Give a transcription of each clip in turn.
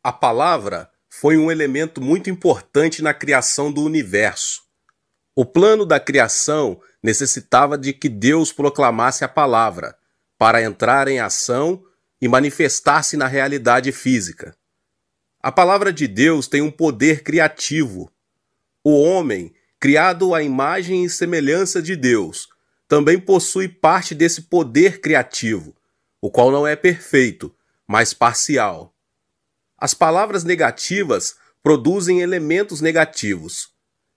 A palavra foi um elemento muito importante na criação do universo. O plano da criação necessitava de que Deus proclamasse a palavra para entrar em ação e manifestar-se na realidade física. A palavra de Deus tem um poder criativo. O homem, criado à imagem e semelhança de Deus, também possui parte desse poder criativo, o qual não é perfeito, mas parcial. As palavras negativas produzem elementos negativos.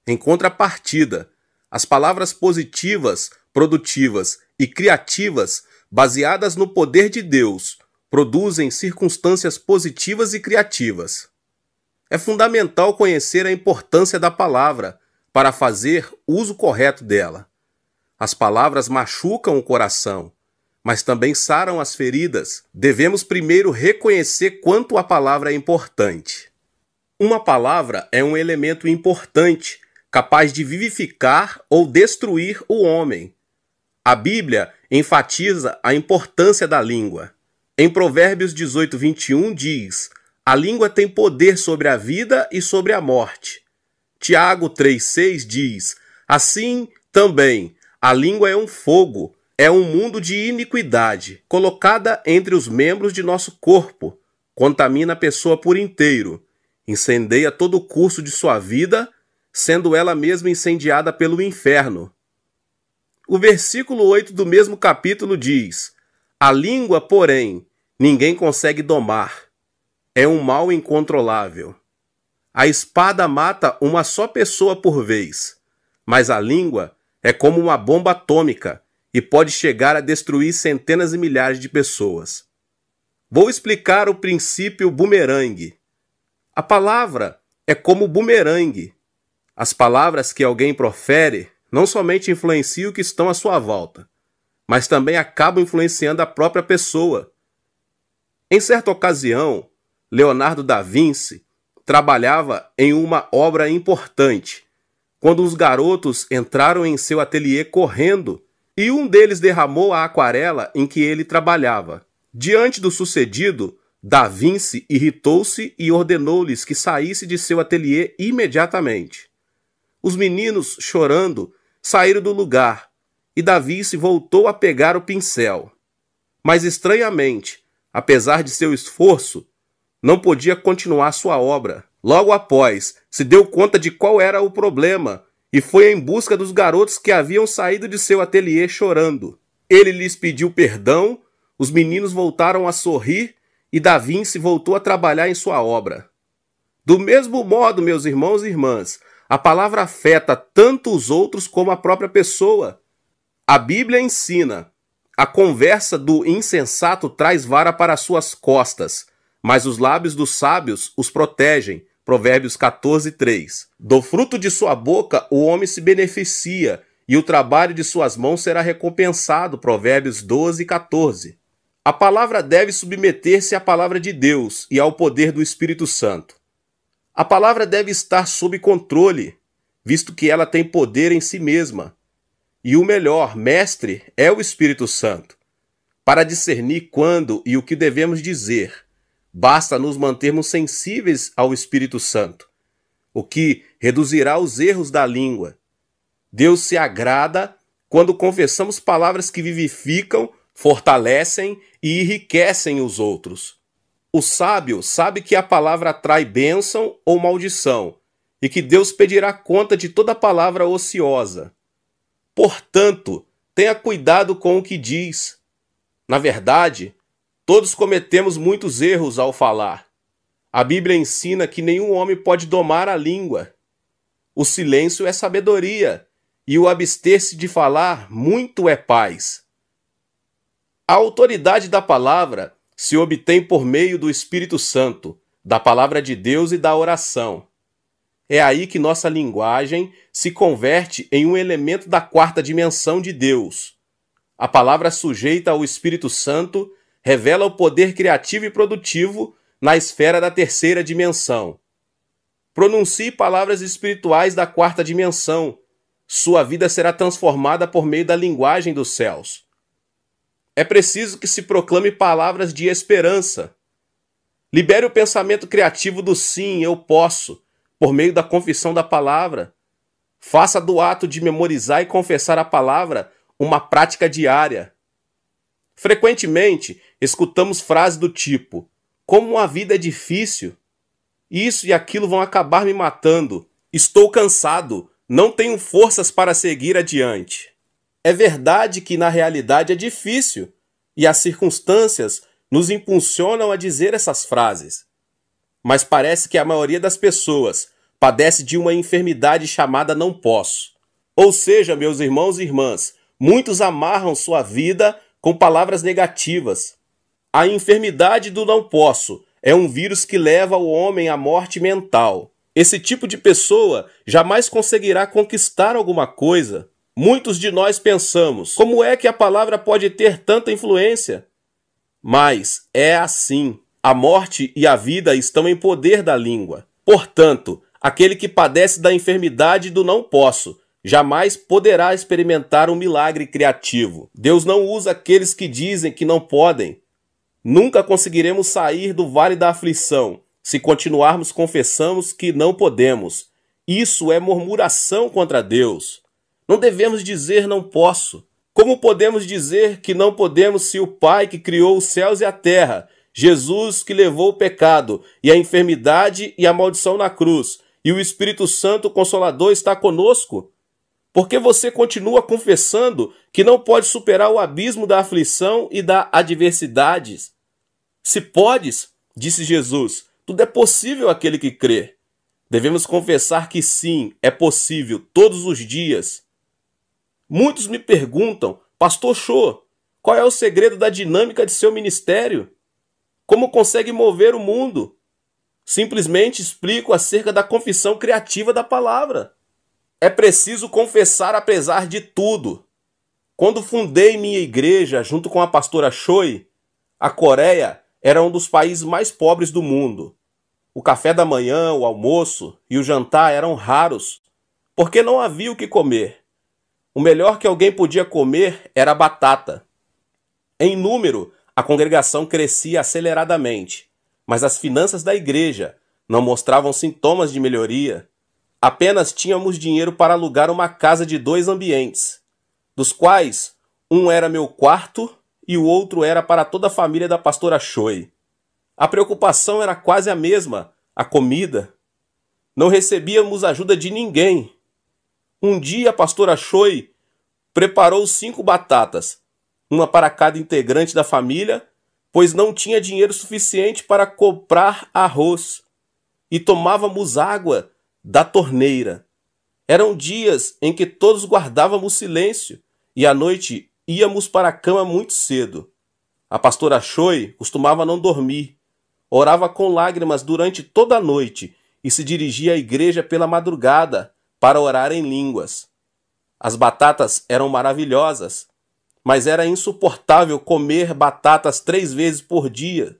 Em contrapartida, as palavras positivas, produtivas e criativas, baseadas no poder de Deus, produzem circunstâncias positivas e criativas. É fundamental conhecer a importância da palavra para fazer uso correto dela. As palavras machucam o coração, mas também saram as feridas. Devemos primeiro reconhecer quanto a palavra é importante. Uma palavra é um elemento importante, capaz de vivificar ou destruir o homem. A Bíblia enfatiza a importância da língua. Em Provérbios 18:21 diz: a língua tem poder sobre a vida e sobre a morte. Tiago 3,6 diz: assim também, a língua é um fogo, é um mundo de iniquidade, colocada entre os membros de nosso corpo, contamina a pessoa por inteiro, incendeia todo o curso de sua vida, sendo ela mesma incendiada pelo inferno. O versículo 8 do mesmo capítulo diz: a língua, porém, ninguém consegue domar. É um mal incontrolável. A espada mata uma só pessoa por vez, mas a língua é como uma bomba atômica e pode chegar a destruir centenas e milhares de pessoas. Vou explicar o princípio bumerangue. A palavra é como bumerangue. As palavras que alguém profere não somente influenciam o que estão à sua volta, mas também acabam influenciando a própria pessoa. Em certa ocasião, Leonardo da Vinci trabalhava em uma obra importante, quando os garotos entraram em seu ateliê correndo e um deles derramou a aquarela em que ele trabalhava. Diante do sucedido, Da Vinci irritou-se e ordenou-lhes que saísse de seu ateliê imediatamente. Os meninos, chorando, saíram do lugar e Da Vinci voltou a pegar o pincel. Mas, estranhamente, apesar de seu esforço, não podia continuar sua obra. Logo após, se deu conta de qual era o problema e foi em busca dos garotos que haviam saído de seu ateliê chorando. Ele lhes pediu perdão, os meninos voltaram a sorrir e Da Vinci voltou a trabalhar em sua obra. Do mesmo modo, meus irmãos e irmãs, a palavra afeta tanto os outros como a própria pessoa. A Bíblia ensina: a conversa do insensato traz vara para suas costas, mas os lábios dos sábios os protegem. Provérbios 14:3. Do fruto de sua boca o homem se beneficia, e o trabalho de suas mãos será recompensado. Provérbios 12:14. A palavra deve submeter-se à palavra de Deus e ao poder do Espírito Santo. A palavra deve estar sob controle, visto que ela tem poder em si mesma. E o melhor mestre é o Espírito Santo. Para discernir quando e o que devemos dizer, basta nos mantermos sensíveis ao Espírito Santo, o que reduzirá os erros da língua. Deus se agrada quando confessamos palavras que vivificam, fortalecem e enriquecem os outros. O sábio sabe que a palavra atrai bênção ou maldição, e que Deus pedirá conta de toda palavra ociosa. Portanto, tenha cuidado com o que diz. Na verdade, todos cometemos muitos erros ao falar. A Bíblia ensina que nenhum homem pode domar a língua. O silêncio é sabedoria, e o abster-se de falar muito é paz. A autoridade da palavra se obtém por meio do Espírito Santo, da palavra de Deus e da oração. É aí que nossa linguagem se converte em um elemento da quarta dimensão de Deus. A palavra sujeita ao Espírito Santo revela o poder criativo e produtivo na esfera da terceira dimensão. Pronuncie palavras espirituais da quarta dimensão. Sua vida será transformada por meio da linguagem dos céus. É preciso que se proclame palavras de esperança. Libere o pensamento criativo do sim, eu posso, por meio da confissão da palavra. Faça do ato de memorizar e confessar a palavra uma prática diária. Frequentemente, escutamos frases do tipo: como a vida é difícil, isso e aquilo vão acabar me matando, estou cansado, não tenho forças para seguir adiante. É verdade que na realidade é difícil, e as circunstâncias nos impulsionam a dizer essas frases. Mas parece que a maioria das pessoas padece de uma enfermidade chamada não posso. Ou seja, meus irmãos e irmãs, muitos amarram sua vida com palavras negativas. A enfermidade do não posso é um vírus que leva o homem à morte mental. Esse tipo de pessoa jamais conseguirá conquistar alguma coisa. Muitos de nós pensamos: como é que a palavra pode ter tanta influência? Mas é assim. A morte e a vida estão em poder da língua. Portanto, aquele que padece da enfermidade do não posso jamais poderá experimentar um milagre criativo. Deus não usa aqueles que dizem que não podem. Nunca conseguiremos sair do vale da aflição se continuarmos confessando que não podemos. Isso é murmuração contra Deus. Não devemos dizer não posso. Como podemos dizer que não podemos se o Pai que criou os céus e a terra, Jesus que levou o pecado e a enfermidade e a maldição na cruz, e o Espírito Santo Consolador está conosco? Porque você continua confessando que não pode superar o abismo da aflição e da adversidades? Se podes, disse Jesus, tudo é possível àquele que crê. Devemos confessar que sim, é possível, todos os dias. Muitos me perguntam: Pastor Cho, qual é o segredo da dinâmica de seu ministério? Como consegue mover o mundo? Simplesmente explico acerca da confissão criativa da palavra. É preciso confessar apesar de tudo. Quando fundei minha igreja junto com a pastora Choi, a Coreia era um dos países mais pobres do mundo. O café da manhã, o almoço e o jantar eram raros, porque não havia o que comer. O melhor que alguém podia comer era batata. Em número, a congregação crescia aceleradamente, mas as finanças da igreja não mostravam sintomas de melhoria. Apenas tínhamos dinheiro para alugar uma casa de 2 ambientes, dos quais um era meu quarto e o outro era para toda a família da pastora Choi. A preocupação era quase a mesma, a comida. Não recebíamos ajuda de ninguém. Um dia a pastora Choi preparou 5 batatas, uma para cada integrante da família, pois não tinha dinheiro suficiente para comprar arroz, e tomávamos água da torneira. Eram dias em que todos guardávamos silêncio e à noite íamos para a cama muito cedo. A pastora Choi costumava não dormir, orava com lágrimas durante toda a noite e se dirigia à igreja pela madrugada para orar em línguas. As batatas eram maravilhosas, mas era insuportável comer batatas 3 vezes por dia.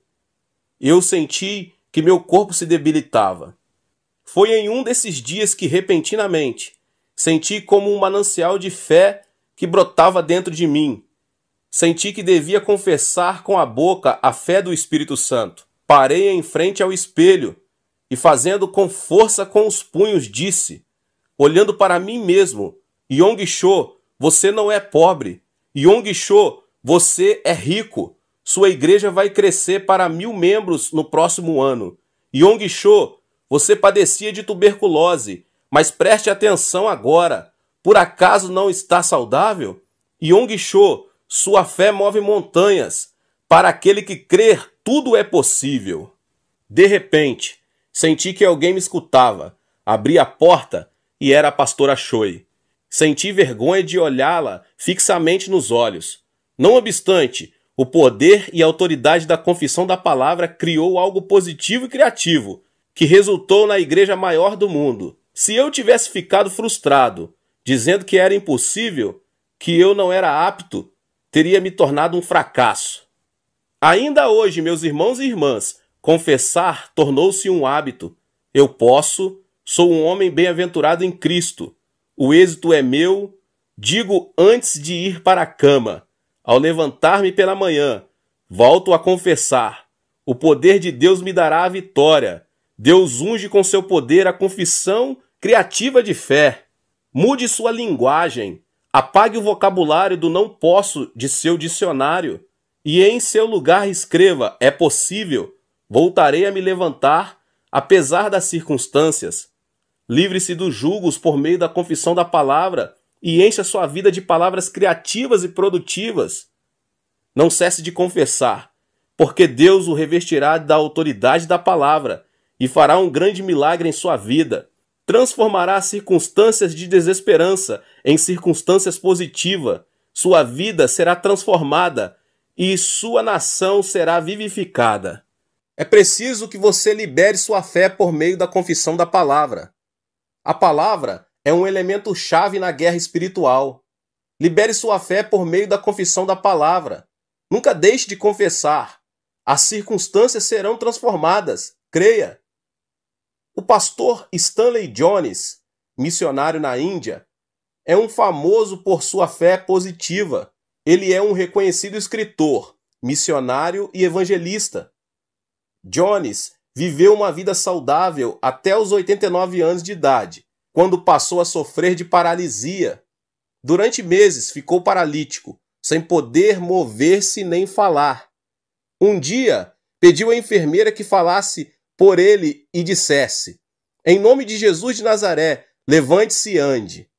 Eu senti que meu corpo se debilitava. Foi em um desses dias que, repentinamente, senti como um manancial de fé que brotava dentro de mim. Senti que devia confessar com a boca a fé do Espírito Santo. Parei em frente ao espelho e, fazendo com força com os punhos, disse, olhando para mim mesmo: Yong-Cho, você não é pobre. Yong-Cho, você é rico. Sua igreja vai crescer para 1000 membros no próximo ano. Yong-Cho, você padecia de tuberculose, mas preste atenção agora. Por acaso não está saudável? Yong-Cho, sua fé move montanhas. Para aquele que crer, tudo é possível. De repente, senti que alguém me escutava. Abri a porta e era a pastora Choi. Senti vergonha de olhá-la fixamente nos olhos. Não obstante, o poder e a autoridade da confissão da palavra criou algo positivo e criativo, que resultou na igreja maior do mundo. Se eu tivesse ficado frustrado, dizendo que era impossível, que eu não era apto, teria me tornado um fracasso. Ainda hoje, meus irmãos e irmãs, confessar tornou-se um hábito. Eu posso, sou um homem bem-aventurado em Cristo. O êxito é meu, digo antes de ir para a cama. Ao levantar-me pela manhã, volto a confessar. O poder de Deus me dará a vitória. Deus unge com seu poder a confissão criativa de fé. Mude sua linguagem. Apague o vocabulário do não posso de seu dicionário. E em seu lugar escreva: é possível. Voltarei a me levantar, apesar das circunstâncias. Livre-se dos julgos por meio da confissão da palavra e encha sua vida de palavras criativas e produtivas. Não cesse de confessar, porque Deus o revestirá da autoridade da palavra e fará um grande milagre em sua vida. Transformará circunstâncias de desesperança em circunstâncias positivas. Sua vida será transformada e sua nação será vivificada. É preciso que você libere sua fé por meio da confissão da palavra. A palavra é um elemento chave na guerra espiritual. Libere sua fé por meio da confissão da palavra. Nunca deixe de confessar. As circunstâncias serão transformadas. Creia. O pastor Stanley Jones, missionário na Índia, é um famoso por sua fé positiva. Ele é um reconhecido escritor, missionário e evangelista. Jones viveu uma vida saudável até os 89 anos de idade, quando passou a sofrer de paralisia. Durante meses ficou paralítico, sem poder mover-se nem falar. Um dia, pediu à enfermeira que falasse por ele e dissesse: em nome de Jesus de Nazaré, levante-se e ande.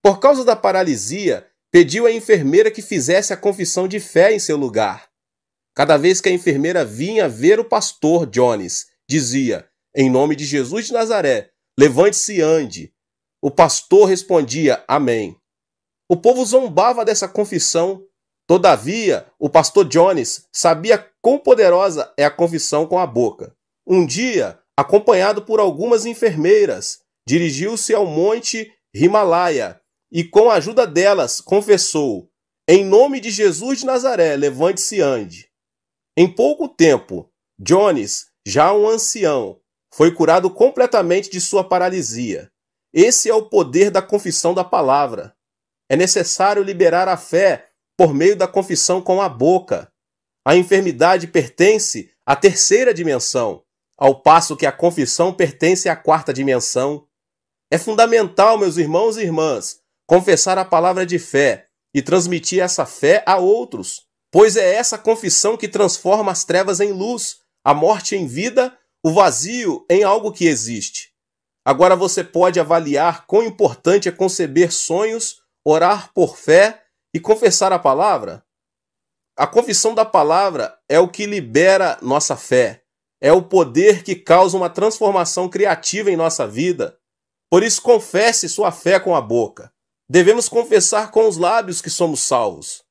Por causa da paralisia, pediu à enfermeira que fizesse a confissão de fé em seu lugar. Cada vez que a enfermeira vinha ver o pastor Jones, dizia: em nome de Jesus de Nazaré, levante-se e ande. O pastor respondia: amém. O povo zombava dessa confissão. Todavia, o pastor Jones sabia quão poderosa é a confissão com a boca. Um dia, acompanhado por algumas enfermeiras, dirigiu-se ao monte Himalaia e, com a ajuda delas, confessou: em nome de Jesus de Nazaré, levante-se e ande. Em pouco tempo, Jones, já um ancião, foi curado completamente de sua paralisia. Esse é o poder da confissão da palavra. É necessário liberar a fé por meio da confissão com a boca. A enfermidade pertence à terceira dimensão, ao passo que a confissão pertence à quarta dimensão. É fundamental, meus irmãos e irmãs, confessar a palavra de fé e transmitir essa fé a outros, pois é essa confissão que transforma as trevas em luz, a morte em vida, o vazio em algo que existe. Agora você pode avaliar quão importante é conceber sonhos, orar por fé e confessar a palavra? A confissão da palavra é o que libera nossa fé. É o poder que causa uma transformação criativa em nossa vida. Por isso, confesse sua fé com a boca. Devemos confessar com os lábios que somos salvos.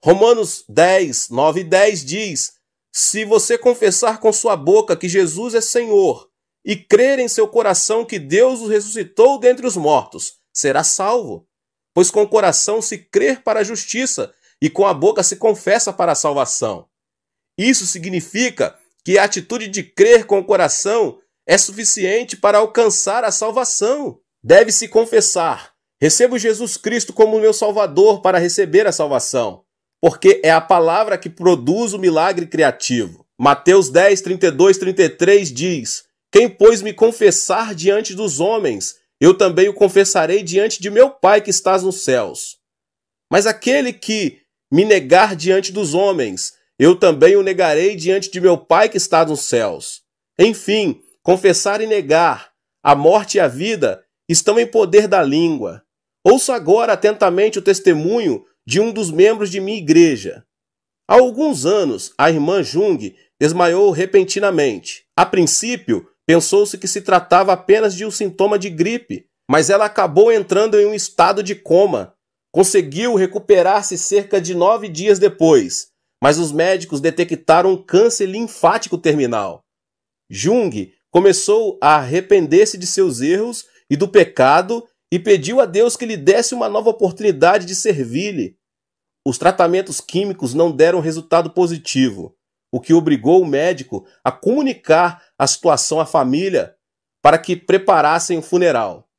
Romanos 10, 9 e 10 diz: se você confessar com sua boca que Jesus é Senhor e crer em seu coração que Deus o ressuscitou dentre os mortos, será salvo. Pois com o coração se crê para a justiça e com a boca se confessa para a salvação. Isso significa que a atitude de crer com o coração é suficiente para alcançar a salvação. Deve-se confessar: recebo Jesus Cristo como meu Salvador para receber a salvação, porque é a palavra que produz o milagre criativo. Mateus 10, 32, 33 diz: quem, pois, me confessar diante dos homens, eu também o confessarei diante de meu Pai que estás nos céus. Mas aquele que me negar diante dos homens, eu também o negarei diante de meu Pai que está nos céus. Enfim, confessar e negar, a morte e a vida estão em poder da língua. Ouça agora atentamente o testemunho de um dos membros de minha igreja. Há alguns anos, a irmã Jung desmaiou repentinamente. A princípio, pensou-se que se tratava apenas de um sintoma de gripe, mas ela acabou entrando em um estado de coma. Conseguiu recuperar-se cerca de 9 dias depois, mas os médicos detectaram um câncer linfático terminal. Jung começou a arrepender-se de seus erros e do pecado e pediu a Deus que lhe desse uma nova oportunidade de servir-lhe. Os tratamentos químicos não deram resultado positivo, o que obrigou o médico a comunicar a situação à família para que preparassem o funeral.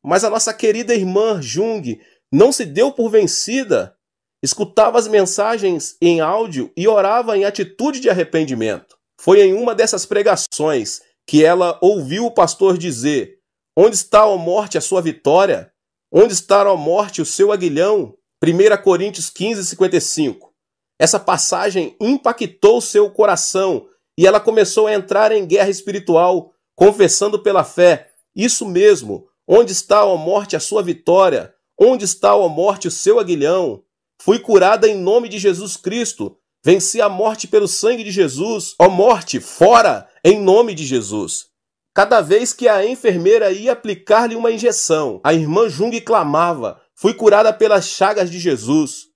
Mas a nossa querida irmã Jung não se deu por vencida, escutava as mensagens em áudio e orava em atitude de arrependimento. Foi em uma dessas pregações que ela ouviu o pastor dizer: onde está, ó morte, a sua vitória? Onde está, ó morte, o seu aguilhão? 1 Coríntios 15, 55. Essa passagem impactou seu coração e ela começou a entrar em guerra espiritual, confessando pela fé: isso mesmo, onde está, ó morte, a sua vitória? Onde está, ó morte, o seu aguilhão? Fui curada em nome de Jesus Cristo. Venci a morte pelo sangue de Jesus. Ó morte, fora, em nome de Jesus. Cada vez que a enfermeira ia aplicar-lhe uma injeção, a irmã Jung clamava: fui curada pelas chagas de Jesus.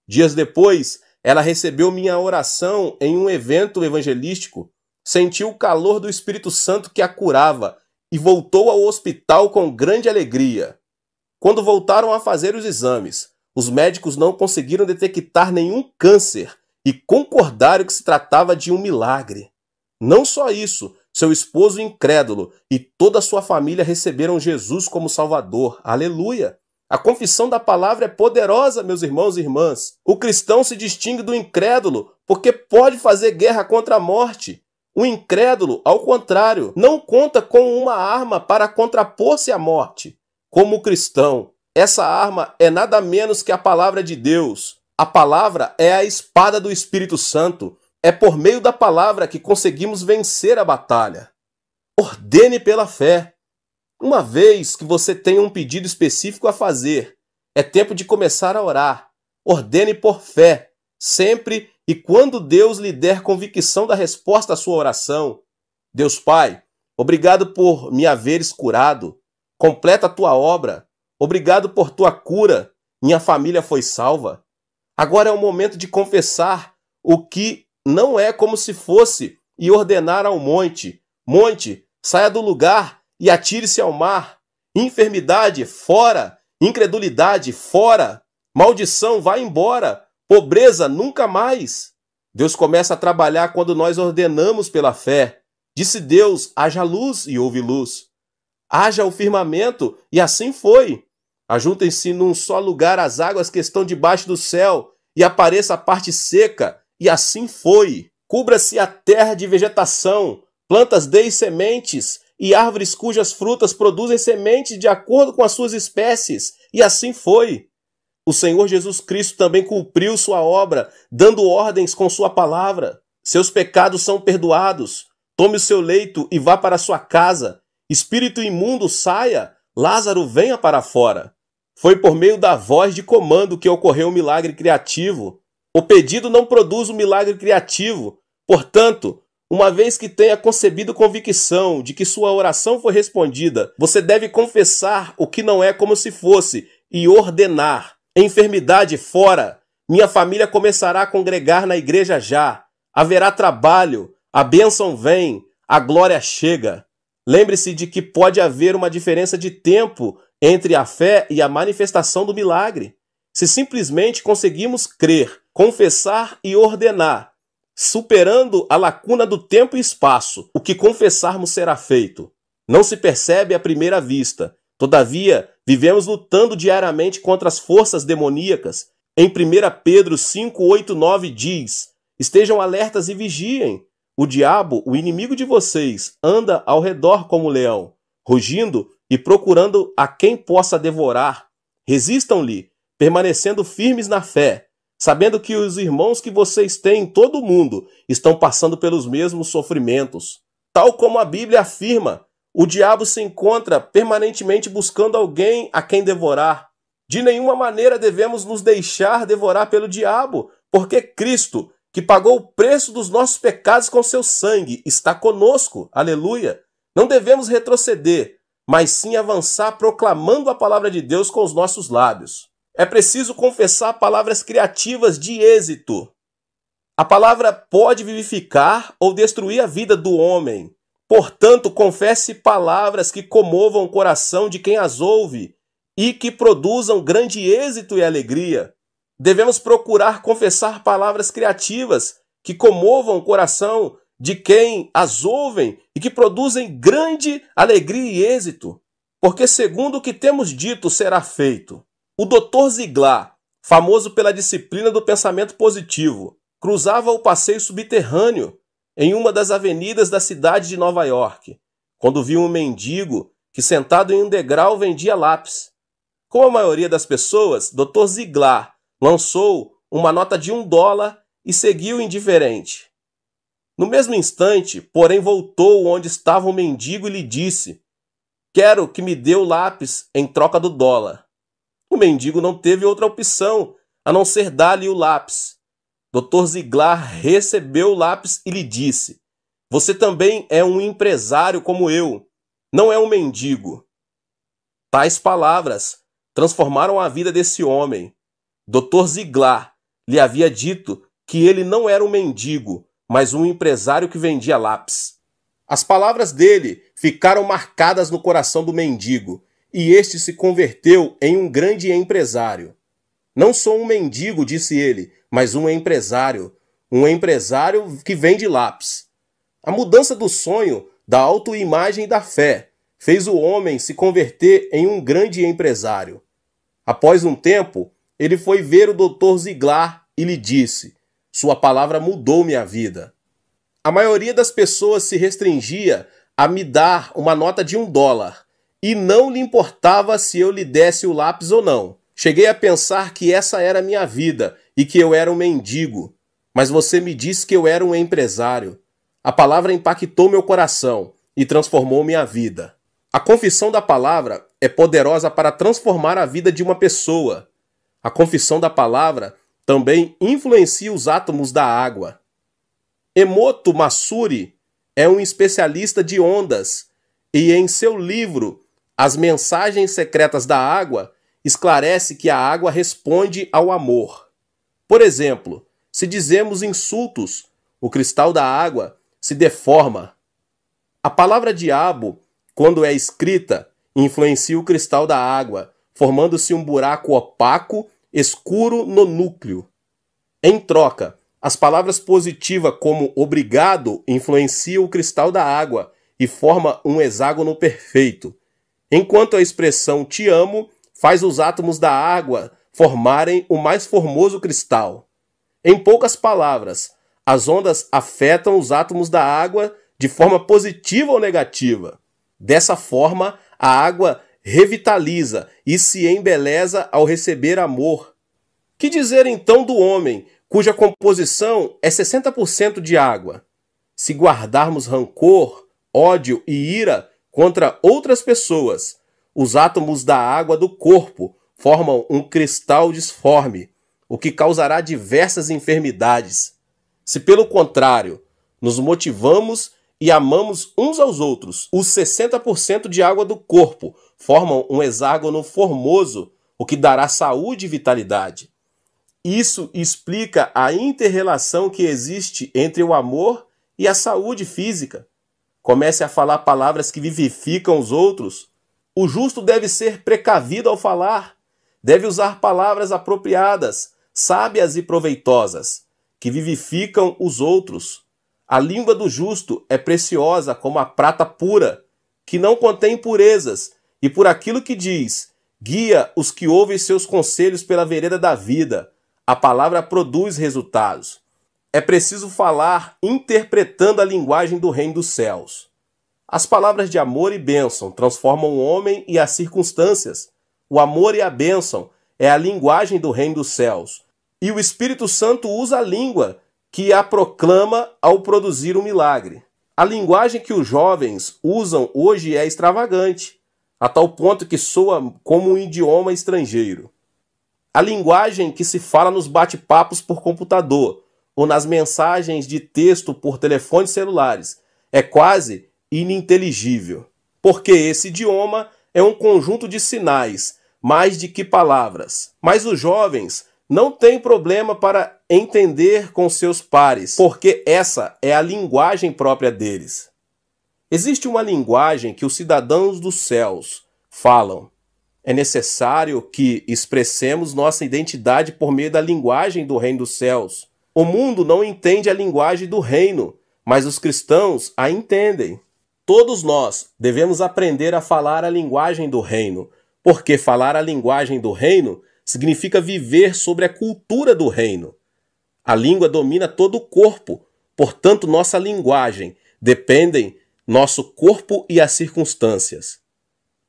Dias depois, ela recebeu minha oração em um evento evangelístico, sentiu o calor do Espírito Santo que a curava e voltou ao hospital com grande alegria. Quando voltaram a fazer os exames, os médicos não conseguiram detectar nenhum câncer e concordaram que se tratava de um milagre. Não só isso, seu esposo incrédulo e toda a sua família receberam Jesus como Salvador. Aleluia! A confissão da palavra é poderosa, meus irmãos e irmãs. O cristão se distingue do incrédulo porque pode fazer guerra contra a morte. O incrédulo, ao contrário, não conta com uma arma para contrapor-se à morte. Como cristão, essa arma é nada menos que a palavra de Deus. A palavra é a espada do Espírito Santo. É por meio da palavra que conseguimos vencer a batalha. Ordene pela fé. Uma vez que você tenha um pedido específico a fazer, é tempo de começar a orar. Ordene por fé, sempre e quando Deus lhe der convicção da resposta à sua oração. Deus Pai, obrigado por me haveres curado. Completa a tua obra. Obrigado por tua cura. Minha família foi salva. Agora é o momento de confessar o que não é como se fosse e ordenar ao monte: monte, saia do lugar e atire-se ao mar. Enfermidade, fora. Incredulidade, fora. Maldição, vá embora. Pobreza, nunca mais. Deus começa a trabalhar quando nós ordenamos pela fé. Disse Deus: haja luz e houve luz. Haja o firmamento, e assim foi. Ajuntem-se num só lugar as águas que estão debaixo do céu, e apareça a parte seca, e assim foi. Cubra-se a terra de vegetação, plantas deem sementes, e árvores cujas frutas produzem sementes de acordo com as suas espécies, e assim foi. O Senhor Jesus Cristo também cumpriu sua obra, dando ordens com sua palavra. Seus pecados são perdoados. Tome o seu leito e vá para sua casa. Espírito imundo, saia. Lázaro, venha para fora. Foi por meio da voz de comando que ocorreu o milagre criativo. O pedido não produz um milagre criativo. Portanto, uma vez que tenha concebido convicção de que sua oração foi respondida, você deve confessar o que não é como se fosse e ordenar. Enfermidade, fora. Minha família começará a congregar na igreja já. Haverá trabalho. A bênção vem. A glória chega. Lembre-se de que pode haver uma diferença de tempo entre a fé e a manifestação do milagre. Se simplesmente conseguimos crer, confessar e ordenar, superando a lacuna do tempo e espaço, o que confessarmos será feito. Não se percebe à primeira vista. Todavia, vivemos lutando diariamente contra as forças demoníacas. Em 1 Pedro 5, 8, 9 diz: estejam alertas e vigiem. O diabo, o inimigo de vocês, anda ao redor como leão, rugindo e procurando a quem possa devorar. Resistam-lhe, permanecendo firmes na fé, sabendo que os irmãos que vocês têm em todo o mundo estão passando pelos mesmos sofrimentos. Tal como a Bíblia afirma, o diabo se encontra permanentemente buscando alguém a quem devorar. De nenhuma maneira devemos nos deixar devorar pelo diabo, porque Cristo, que pagou o preço dos nossos pecados com seu sangue, está conosco. Aleluia! Não devemos retroceder, mas sim avançar proclamando a palavra de Deus com os nossos lábios. É preciso confessar palavras criativas de êxito. A palavra pode vivificar ou destruir a vida do homem. Portanto, confesse palavras que comovam o coração de quem as ouve e que produzam grande êxito e alegria. Devemos procurar confessar palavras criativas que comovam o coração de quem as ouvem e que produzem grande alegria e êxito. Porque segundo o que temos dito será feito. O Dr. Ziglar, famoso pela disciplina do pensamento positivo, cruzava o passeio subterrâneo. em uma das avenidas da cidade de Nova York, quando viu um mendigo que, sentado em um degrau, vendia lápis. Como a maioria das pessoas, Dr. Ziglar lançou uma nota de $1 e seguiu indiferente. No mesmo instante, porém, voltou onde estava o mendigo e lhe disse: "Quero que me dê o lápis em troca do dólar." O mendigo não teve outra opção a não ser dar-lhe o lápis. Dr. Ziglar recebeu o lápis e lhe disse: "Você também é um empresário como eu, não é um mendigo." Tais palavras transformaram a vida desse homem. Dr. Ziglar lhe havia dito que ele não era um mendigo, mas um empresário que vendia lápis. As palavras dele ficaram marcadas no coração do mendigo, e este se converteu em um grande empresário. "Não sou um mendigo", disse ele, "mas um empresário que vende lápis." A mudança do sonho, da autoimagem e da fé fez o homem se converter em um grande empresário. Após um tempo, ele foi ver o Dr. Ziglar e lhe disse: "Sua palavra mudou minha vida." A maioria das pessoas se restringia a me dar uma nota de $1 e não lhe importava se eu lhe desse o lápis ou não. Cheguei a pensar que essa era a minha vida e que eu era um mendigo, mas você me disse que eu era um empresário. A palavra impactou meu coração e transformou minha vida. A confissão da palavra é poderosa para transformar a vida de uma pessoa. A confissão da palavra também influencia os átomos da água. Emoto Matsuri é um especialista de ondas e, em seu livro As Mensagens Secretas da Água, esclarece que a água responde ao amor. Por exemplo, se dizemos insultos, o cristal da água se deforma. A palavra diabo, quando é escrita, influencia o cristal da água, formando-se um buraco opaco, escuro no núcleo. Em troca, as palavras positivas como obrigado influenciam o cristal da água e forma um hexágono perfeito, enquanto a expressão te amo faz os átomos da água formarem o mais formoso cristal. Em poucas palavras, as ondas afetam os átomos da água de forma positiva ou negativa. Dessa forma, a água revitaliza e se embeleza ao receber amor. Que dizer então do homem, cuja composição é 60% de água? Se guardarmos rancor, ódio e ira contra outras pessoas, os átomos da água do corpo formam um cristal disforme, o que causará diversas enfermidades. Se, pelo contrário, nos motivamos e amamos uns aos outros, os 60% de água do corpo formam um hexágono formoso, o que dará saúde e vitalidade. Isso explica a inter-relação que existe entre o amor e a saúde física. Comece a falar palavras que vivificam os outros. O justo deve ser precavido ao falar. Deve usar palavras apropriadas, sábias e proveitosas, que vivificam os outros. A língua do justo é preciosa como a prata pura, que não contém impurezas, e por aquilo que diz, guia os que ouvem seus conselhos pela vereda da vida. A palavra produz resultados. É preciso falar interpretando a linguagem do reino dos céus. As palavras de amor e bênção transformam o homem e as circunstâncias. O amor e a bênção é a linguagem do reino dos céus. E o Espírito Santo usa a língua que a proclama ao produzir um milagre. A linguagem que os jovens usam hoje é extravagante, a tal ponto que soa como um idioma estrangeiro. A linguagem que se fala nos bate-papos por computador ou nas mensagens de texto por telefones celulares é quase ininteligível, porque esse idioma é um conjunto de sinais, mais de que palavras. Mas os jovens não têm problema para entender com seus pares, porque essa é a linguagem própria deles. Existe uma linguagem que os cidadãos dos céus falam. É necessário que expressemos nossa identidade por meio da linguagem do reino dos céus. O mundo não entende a linguagem do reino, mas os cristãos a entendem. Todos nós devemos aprender a falar a linguagem do reino, porque falar a linguagem do reino significa viver sobre a cultura do reino. A língua domina todo o corpo, Portanto, nossa linguagem dependem nosso corpo e as circunstâncias.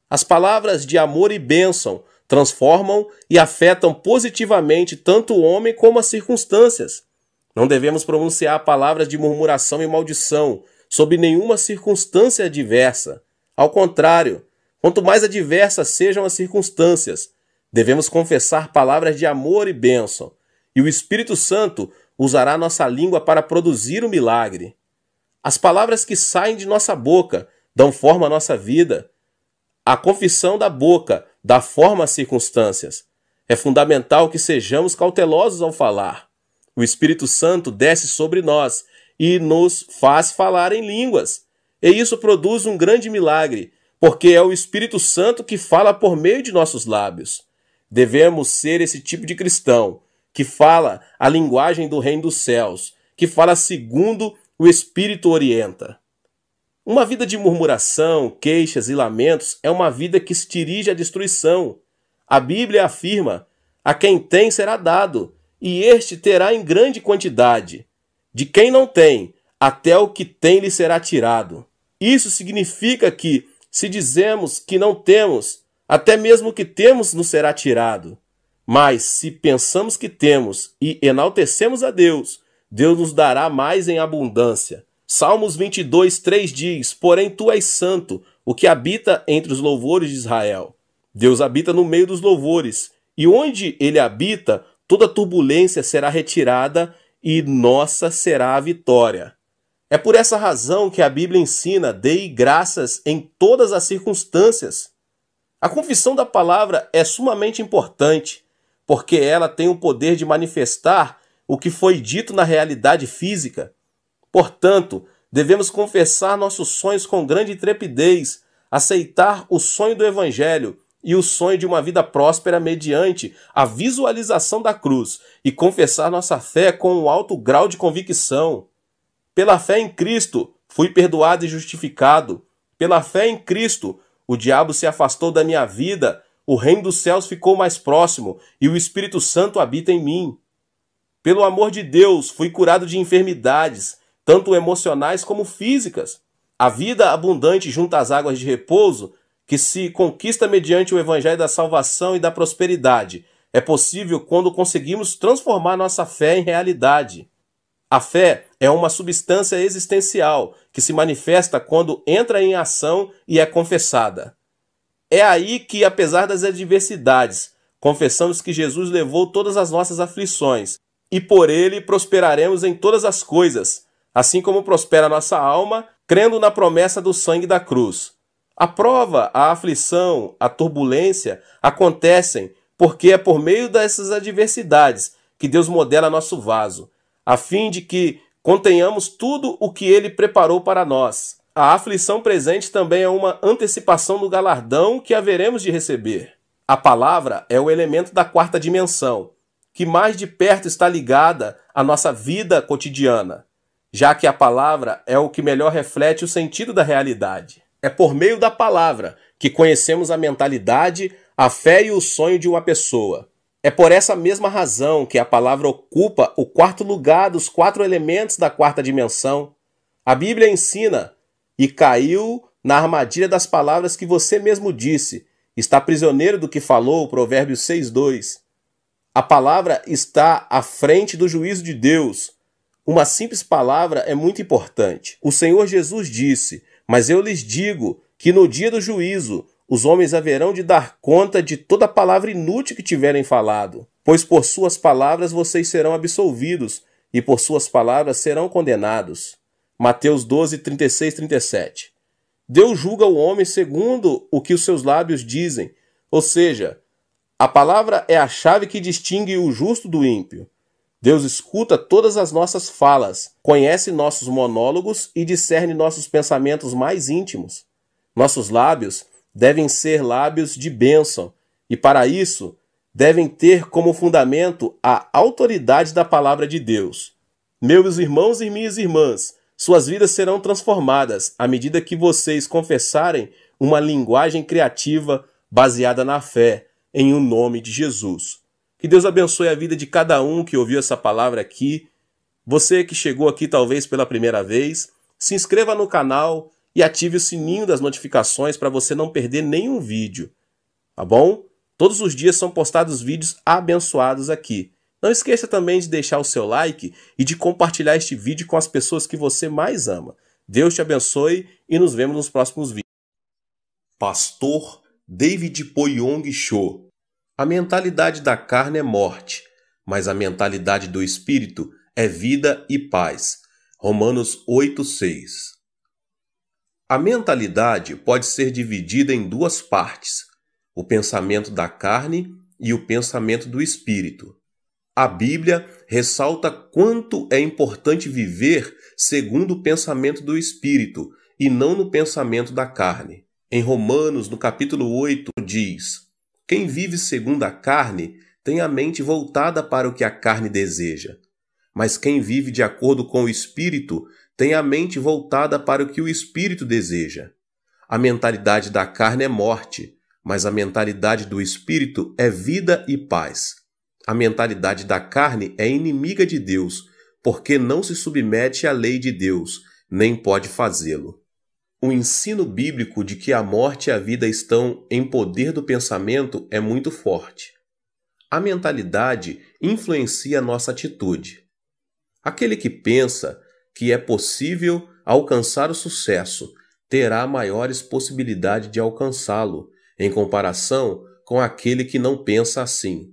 As palavras de amor e bênção transformam e afetam positivamente tanto o homem como as circunstâncias. Não devemos pronunciar palavras de murmuração e maldição sob nenhuma circunstância adversa. Ao contrário, quanto mais adversas sejam as circunstâncias, devemos confessar palavras de amor e bênção, e o Espírito Santo usará nossa língua para produzir o milagre. As palavras que saem de nossa boca dão forma à nossa vida. A confissão da boca dá forma às circunstâncias. É fundamental que sejamos cautelosos ao falar. O Espírito Santo desce sobre nós e nos faz falar em línguas. E isso produz um grande milagre, porque é o Espírito Santo que fala por meio de nossos lábios. Devemos ser esse tipo de cristão, que fala a linguagem do reino dos céus, que fala segundo o Espírito orienta. Uma vida de murmuração, queixas e lamentos é uma vida que se dirige à destruição. A Bíblia afirma: a quem tem será dado, e este terá em grande quantidade. De quem não tem, até o que tem lhe será tirado. Isso significa que, se dizemos que não temos, até mesmo o que temos nos será tirado. Mas, se pensamos que temos e enaltecemos a Deus, Deus nos dará mais em abundância. Salmos 22, 3 diz: porém tu és santo, o que habita entre os louvores de Israel. Deus habita no meio dos louvores, e onde ele habita, toda turbulência será retirada e nossa será a vitória. É por essa razão que a Bíblia ensina: dei graças em todas as circunstâncias. A confissão da palavra é sumamente importante, porque ela tem o poder de manifestar o que foi dito na realidade física. Portanto, devemos confessar nossos sonhos com grande intrepidez, aceitar o sonho do Evangelho e o sonho de uma vida próspera mediante a visualização da cruz e confessar nossa fé com um alto grau de convicção. Pela fé em Cristo, fui perdoado e justificado. Pela fé em Cristo, o diabo se afastou da minha vida, o reino dos céus ficou mais próximo e o Espírito Santo habita em mim. Pelo amor de Deus, fui curado de enfermidades, tanto emocionais como físicas. A vida abundante junto às águas de repouso, que se conquista mediante o evangelho da salvação e da prosperidade, é possível quando conseguimos transformar nossa fé em realidade. A fé é uma substância existencial que se manifesta quando entra em ação e é confessada. É aí que, apesar das adversidades, confessamos que Jesus levou todas as nossas aflições e por ele prosperaremos em todas as coisas, assim como prospera nossa alma, crendo na promessa do sangue da cruz. A prova, a aflição, a turbulência acontecem porque é por meio dessas adversidades que Deus modela nosso vaso, a fim de que contenhamos tudo o que Ele preparou para nós. A aflição presente também é uma antecipação do galardão que haveremos de receber. A palavra é o elemento da quarta dimensão, que mais de perto está ligada à nossa vida cotidiana, já que a palavra é o que melhor reflete o sentido da realidade. É por meio da palavra que conhecemos a mentalidade, a fé e o sonho de uma pessoa. É por essa mesma razão que a palavra ocupa o quarto lugar dos 4 elementos da quarta dimensão. A Bíblia ensina: e caiu na armadilha das palavras que você mesmo disse, está prisioneiro do que falou, Provérbios 6:2. A palavra está à frente do juízo de Deus. Uma simples palavra é muito importante. O Senhor Jesus disse: mas eu lhes digo que no dia do juízo os homens haverão de dar conta de toda palavra inútil que tiverem falado, pois por suas palavras vocês serão absolvidos e por suas palavras serão condenados. Mateus 12, 36, 37. Deus julga o homem segundo o que os seus lábios dizem, ou seja, a palavra é a chave que distingue o justo do ímpio. Deus escuta todas as nossas falas, conhece nossos monólogos e discerne nossos pensamentos mais íntimos. Nossos lábios devem ser lábios de bênção e, para isso, devem ter como fundamento a autoridade da palavra de Deus. Meus irmãos e minhas irmãs, suas vidas serão transformadas à medida que vocês confessarem uma linguagem criativa baseada na fé, em o nome de Jesus. Que Deus abençoe a vida de cada um que ouviu essa palavra aqui Você que chegou aqui talvez pela primeira vez, se inscreva no canal e ative o sininho das notificações para você não perder nenhum vídeo, tá bom? Todos os dias são postados vídeos abençoados aqui. Não esqueça também de deixar o seu like e de compartilhar este vídeo com as pessoas que você mais ama. Deus te abençoe e nos vemos nos próximos vídeos. Pastor David Poyong Cho. A mentalidade da carne é morte, mas a mentalidade do espírito é vida e paz. Romanos 8:6. A mentalidade pode ser dividida em duas partes: o pensamento da carne e o pensamento do espírito. A Bíblia ressalta quanto é importante viver segundo o pensamento do espírito e não no pensamento da carne. Em Romanos, no capítulo 8, diz: quem vive segundo a carne tem a mente voltada para o que a carne deseja. Mas quem vive de acordo com o Espírito tem a mente voltada para o que o Espírito deseja. A mentalidade da carne é morte, mas a mentalidade do Espírito é vida e paz. A mentalidade da carne é inimiga de Deus, porque não se submete à lei de Deus, nem pode fazê-lo. O ensino bíblico de que a morte e a vida estão em poder do pensamento é muito forte. A mentalidade influencia nossa atitude. Aquele que pensa que é possível alcançar o sucesso terá maiores possibilidades de alcançá-lo, em comparação com aquele que não pensa assim.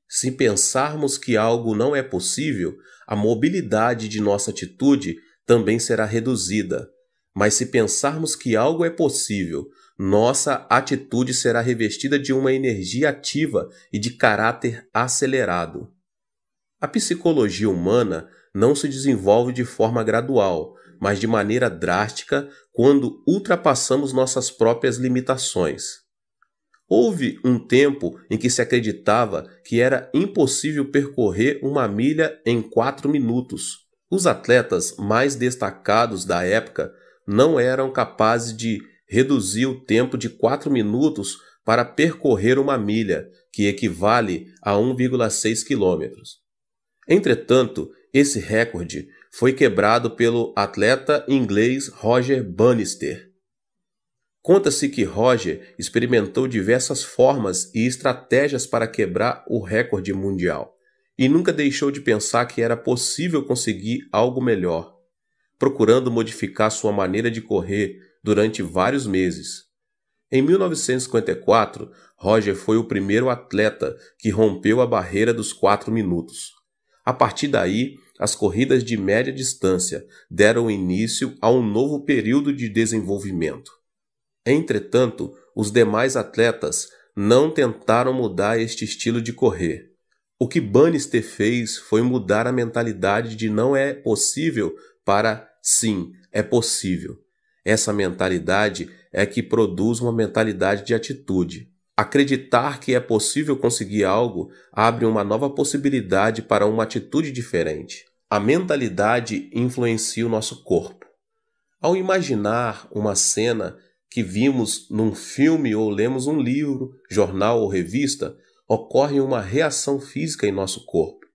Se pensarmos que algo não é possível, a mobilidade de nossa atitude também será reduzida. Mas se pensarmos que algo é possível, nossa atitude será revestida de uma energia ativa e de caráter acelerado. A psicologia humana não se desenvolve de forma gradual, mas de maneira drástica quando ultrapassamos nossas próprias limitações. Houve um tempo em que se acreditava que era impossível percorrer uma milha em 4 minutos. Os atletas mais destacados da época não eram capazes de reduzir o tempo de 4 minutos para percorrer uma milha, que equivale a 1,6 quilômetros. Entretanto, esse recorde foi quebrado pelo atleta inglês Roger Bannister. Conta-se que Roger experimentou diversas formas e estratégias para quebrar o recorde mundial e nunca deixou de pensar que era possível conseguir algo melhor, procurando modificar sua maneira de correr durante vários meses. Em 1954, Roger foi o primeiro atleta que rompeu a barreira dos 4 minutos. A partir daí, as corridas de média distância deram início a um novo período de desenvolvimento. Entretanto, os demais atletas não tentaram mudar este estilo de correr. O que Bannister fez foi mudar a mentalidade de não é possível para sim, é possível. Essa mentalidade é que produz uma mentalidade de atitude. Acreditar que é possível conseguir algo abre uma nova possibilidade para uma atitude diferente. A mentalidade influencia o nosso corpo. Ao imaginar uma cena que vimos num filme ou lemos um livro, jornal ou revista, ocorre uma reação física em nosso corpo.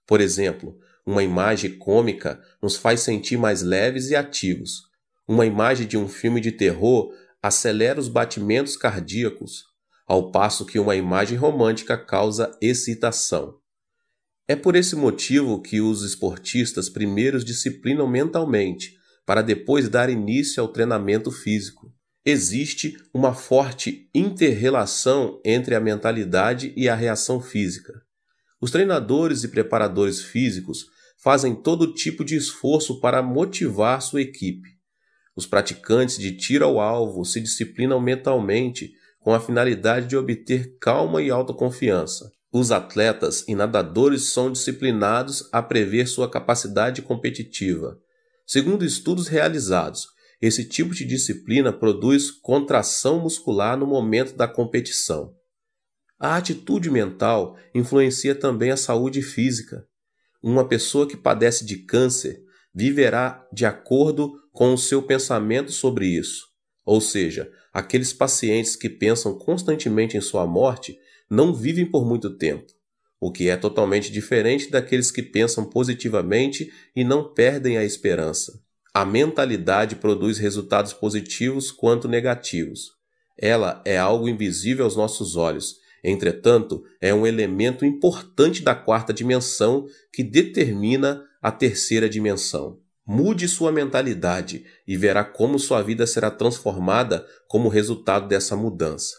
Por exemplo, uma imagem cômica nos faz sentir mais leves e ativos. Uma imagem de um filme de terror acelera os batimentos cardíacos, ao passo que uma imagem romântica causa excitação. É por esse motivo que os esportistas primeiro disciplinam mentalmente, para depois dar início ao treinamento físico. Existe uma forte inter-relação entre a mentalidade e a reação física. Os treinadores e preparadores físicos fazem todo tipo de esforço para motivar sua equipe. Os praticantes de tiro ao alvo se disciplinam mentalmente com a finalidade de obter calma e autoconfiança. Os atletas e nadadores são disciplinados a prever sua capacidade competitiva. Segundo estudos realizados, esse tipo de disciplina produz contração muscular no momento da competição. A atitude mental influencia também a saúde física. Uma pessoa que padece de câncer viverá de acordo com o seu pensamento sobre isso. Ou seja, aqueles pacientes que pensam constantemente em sua morte não vivem por muito tempo. o que é totalmente diferente daqueles que pensam positivamente e não perdem a esperança. A mentalidade produz resultados positivos quanto negativos. Ela é algo invisível aos nossos olhos. Entretanto, é um elemento importante da quarta dimensão que determina a terceira dimensão. Mude sua mentalidade e verá como sua vida será transformada como resultado dessa mudança.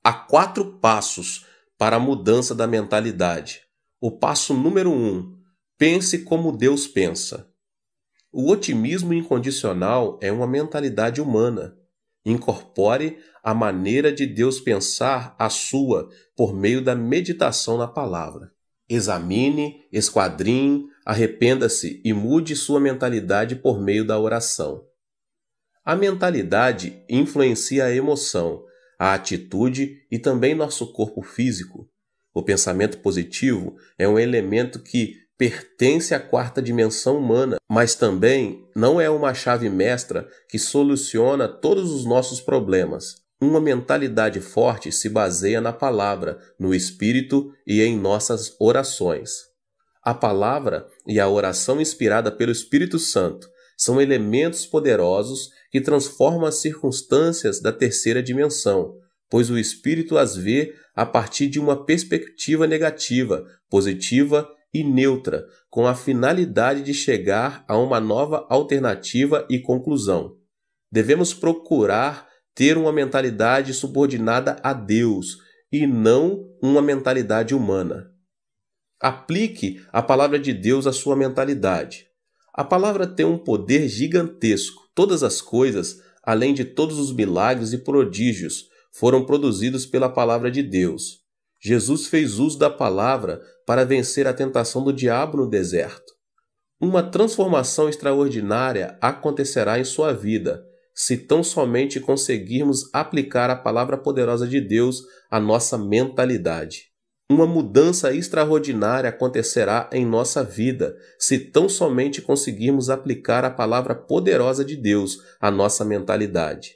Há 4 passos para a mudança da mentalidade. O passo número 1: pense como Deus pensa. O otimismo incondicional é uma mentalidade humana. Incorpore a maneira de Deus pensar a sua por meio da meditação na palavra. Examine, esquadrinhe, arrependa-se e mude sua mentalidade por meio da oração. A mentalidade influencia a emoção, a atitude e também nosso corpo físico. O pensamento positivo é um elemento que pertence à quarta dimensão humana, mas também não é uma chave mestra que soluciona todos os nossos problemas. Uma mentalidade forte se baseia na palavra, no espírito e em nossas orações. A palavra e a oração inspirada pelo Espírito Santo são elementos poderosos que transformam as circunstâncias da terceira dimensão, pois o Espírito as vê a partir de uma perspectiva negativa, positiva e neutra, com a finalidade de chegar a uma nova alternativa e conclusão. Devemos procurar ter uma mentalidade subordinada a Deus e não uma mentalidade humana. Aplique a palavra de Deus à sua mentalidade. A palavra tem um poder gigantesco. Todas as coisas, além de todos os milagres e prodígios, foram produzidos pela palavra de Deus. Jesus fez uso da palavra para vencer a tentação do diabo no deserto. Uma transformação extraordinária acontecerá em sua vida, se tão somente conseguirmos aplicar a palavra poderosa de Deus à nossa mentalidade. Uma mudança extraordinária acontecerá em nossa vida, se tão somente conseguirmos aplicar a palavra poderosa de Deus à nossa mentalidade.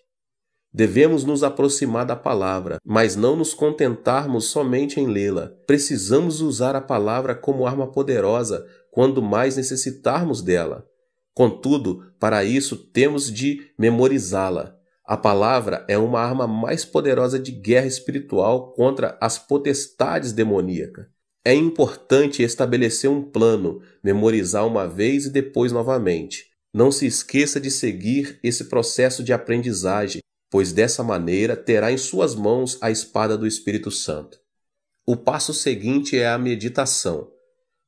Devemos nos aproximar da palavra, mas não nos contentarmos somente em lê-la. Precisamos usar a palavra como arma poderosa quando mais necessitarmos dela. Contudo, para isso temos de memorizá-la. A palavra é uma arma mais poderosa de guerra espiritual contra as potestades demoníacas. É importante estabelecer um plano, memorizar uma vez e depois novamente. Não se esqueça de seguir esse processo de aprendizagem, pois dessa maneira terá em suas mãos a espada do Espírito Santo. O passo seguinte é a meditação.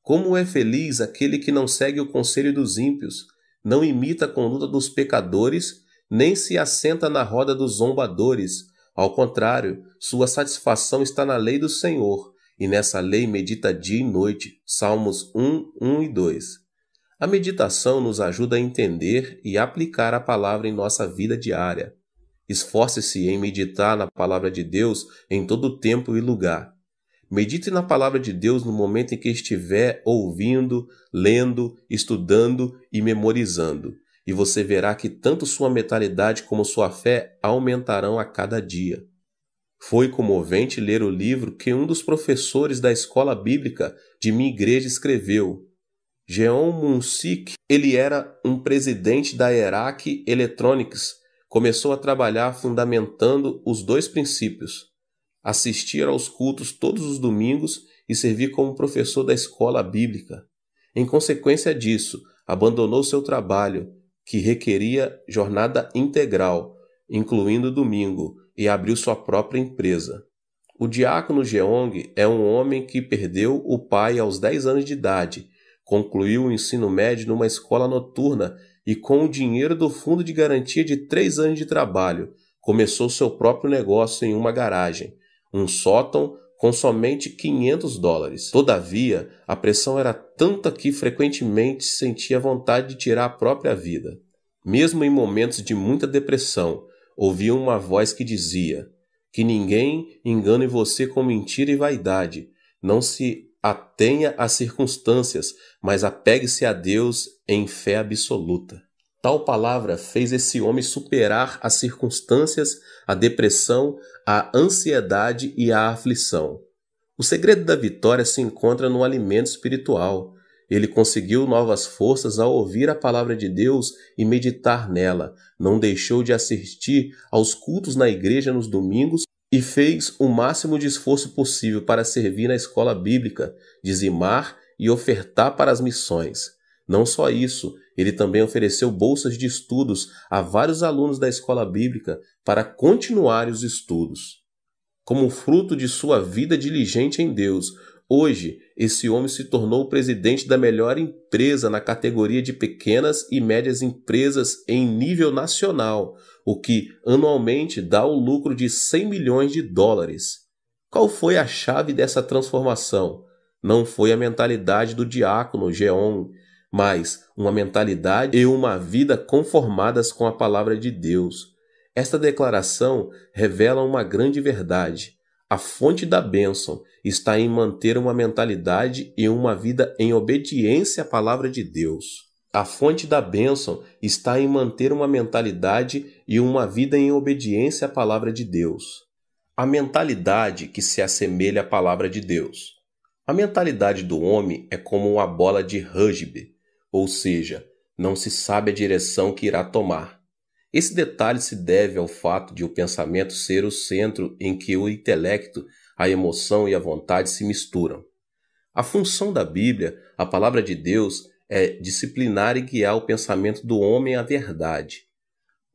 Como é feliz aquele que não segue o conselho dos ímpios, não imita a conduta dos pecadores, nem se assenta na roda dos zombadores. Ao contrário, sua satisfação está na lei do Senhor, e nessa lei medita dia e noite. Salmos 1, 1 e 2. A meditação nos ajuda a entender e aplicar a palavra em nossa vida diária. Esforce-se em meditar na palavra de Deus em todo tempo e lugar. Medite na palavra de Deus no momento em que estiver ouvindo, lendo, estudando e memorizando. E você verá que tanto sua mentalidade como sua fé aumentarão a cada dia. Foi comovente ler o livro que um dos professores da escola bíblica de minha igreja escreveu. Jeon Moon-sik, ele era um presidente da Erac Electronics, começou a trabalhar fundamentando os 2 princípios: assistir aos cultos todos os domingos e servir como professor da escola bíblica. Em consequência disso, abandonou seu trabalho, que requeria jornada integral, incluindo domingo, e abriu sua própria empresa. O diácono Jeong é um homem que perdeu o pai aos 10 anos de idade, concluiu o ensino médio numa escola noturna e, com o dinheiro do fundo de garantia de 3 anos de trabalho, começou seu próprio negócio em uma garagem, um sótão com somente $500. Todavia, a pressão era tanta que frequentemente sentia vontade de tirar a própria vida. Mesmo em momentos de muita depressão, ouvia uma voz que dizia: que ninguém engane você com mentira e vaidade. Não se atenha às circunstâncias, mas apegue-se a Deus em fé absoluta. Tal palavra fez esse homem superar as circunstâncias, a depressão, a ansiedade e a aflição. O segredo da vitória se encontra no alimento espiritual. Ele conseguiu novas forças ao ouvir a palavra de Deus e meditar nela. Não deixou de assistir aos cultos na igreja nos domingos e fez o máximo de esforço possível para servir na escola bíblica, dizimar e ofertar para as missões. Não só isso, ele também ofereceu bolsas de estudos a vários alunos da escola bíblica para continuarem os estudos. Como fruto de sua vida diligente em Deus, hoje esse homem se tornou o presidente da melhor empresa na categoria de pequenas e médias empresas em nível nacional, o que anualmente dá um lucro de 100 milhões de dólares. Qual foi a chave dessa transformação? Não foi a mentalidade do diácono Geon, mas uma mentalidade e uma vida conformadas com a palavra de Deus. Esta declaração revela uma grande verdade. A fonte da bênção está em manter uma mentalidade e uma vida em obediência à palavra de Deus. A fonte da bênção está em manter uma mentalidade e uma vida em obediência à palavra de Deus. A mentalidade que se assemelha à palavra de Deus. A mentalidade do homem é como uma bola de rugby, ou seja, não se sabe a direção que irá tomar. Esse detalhe se deve ao fato de o pensamento ser o centro em que o intelecto, a emoção e a vontade se misturam. A função da Bíblia, a palavra de Deus, é disciplinar e guiar o pensamento do homem à verdade.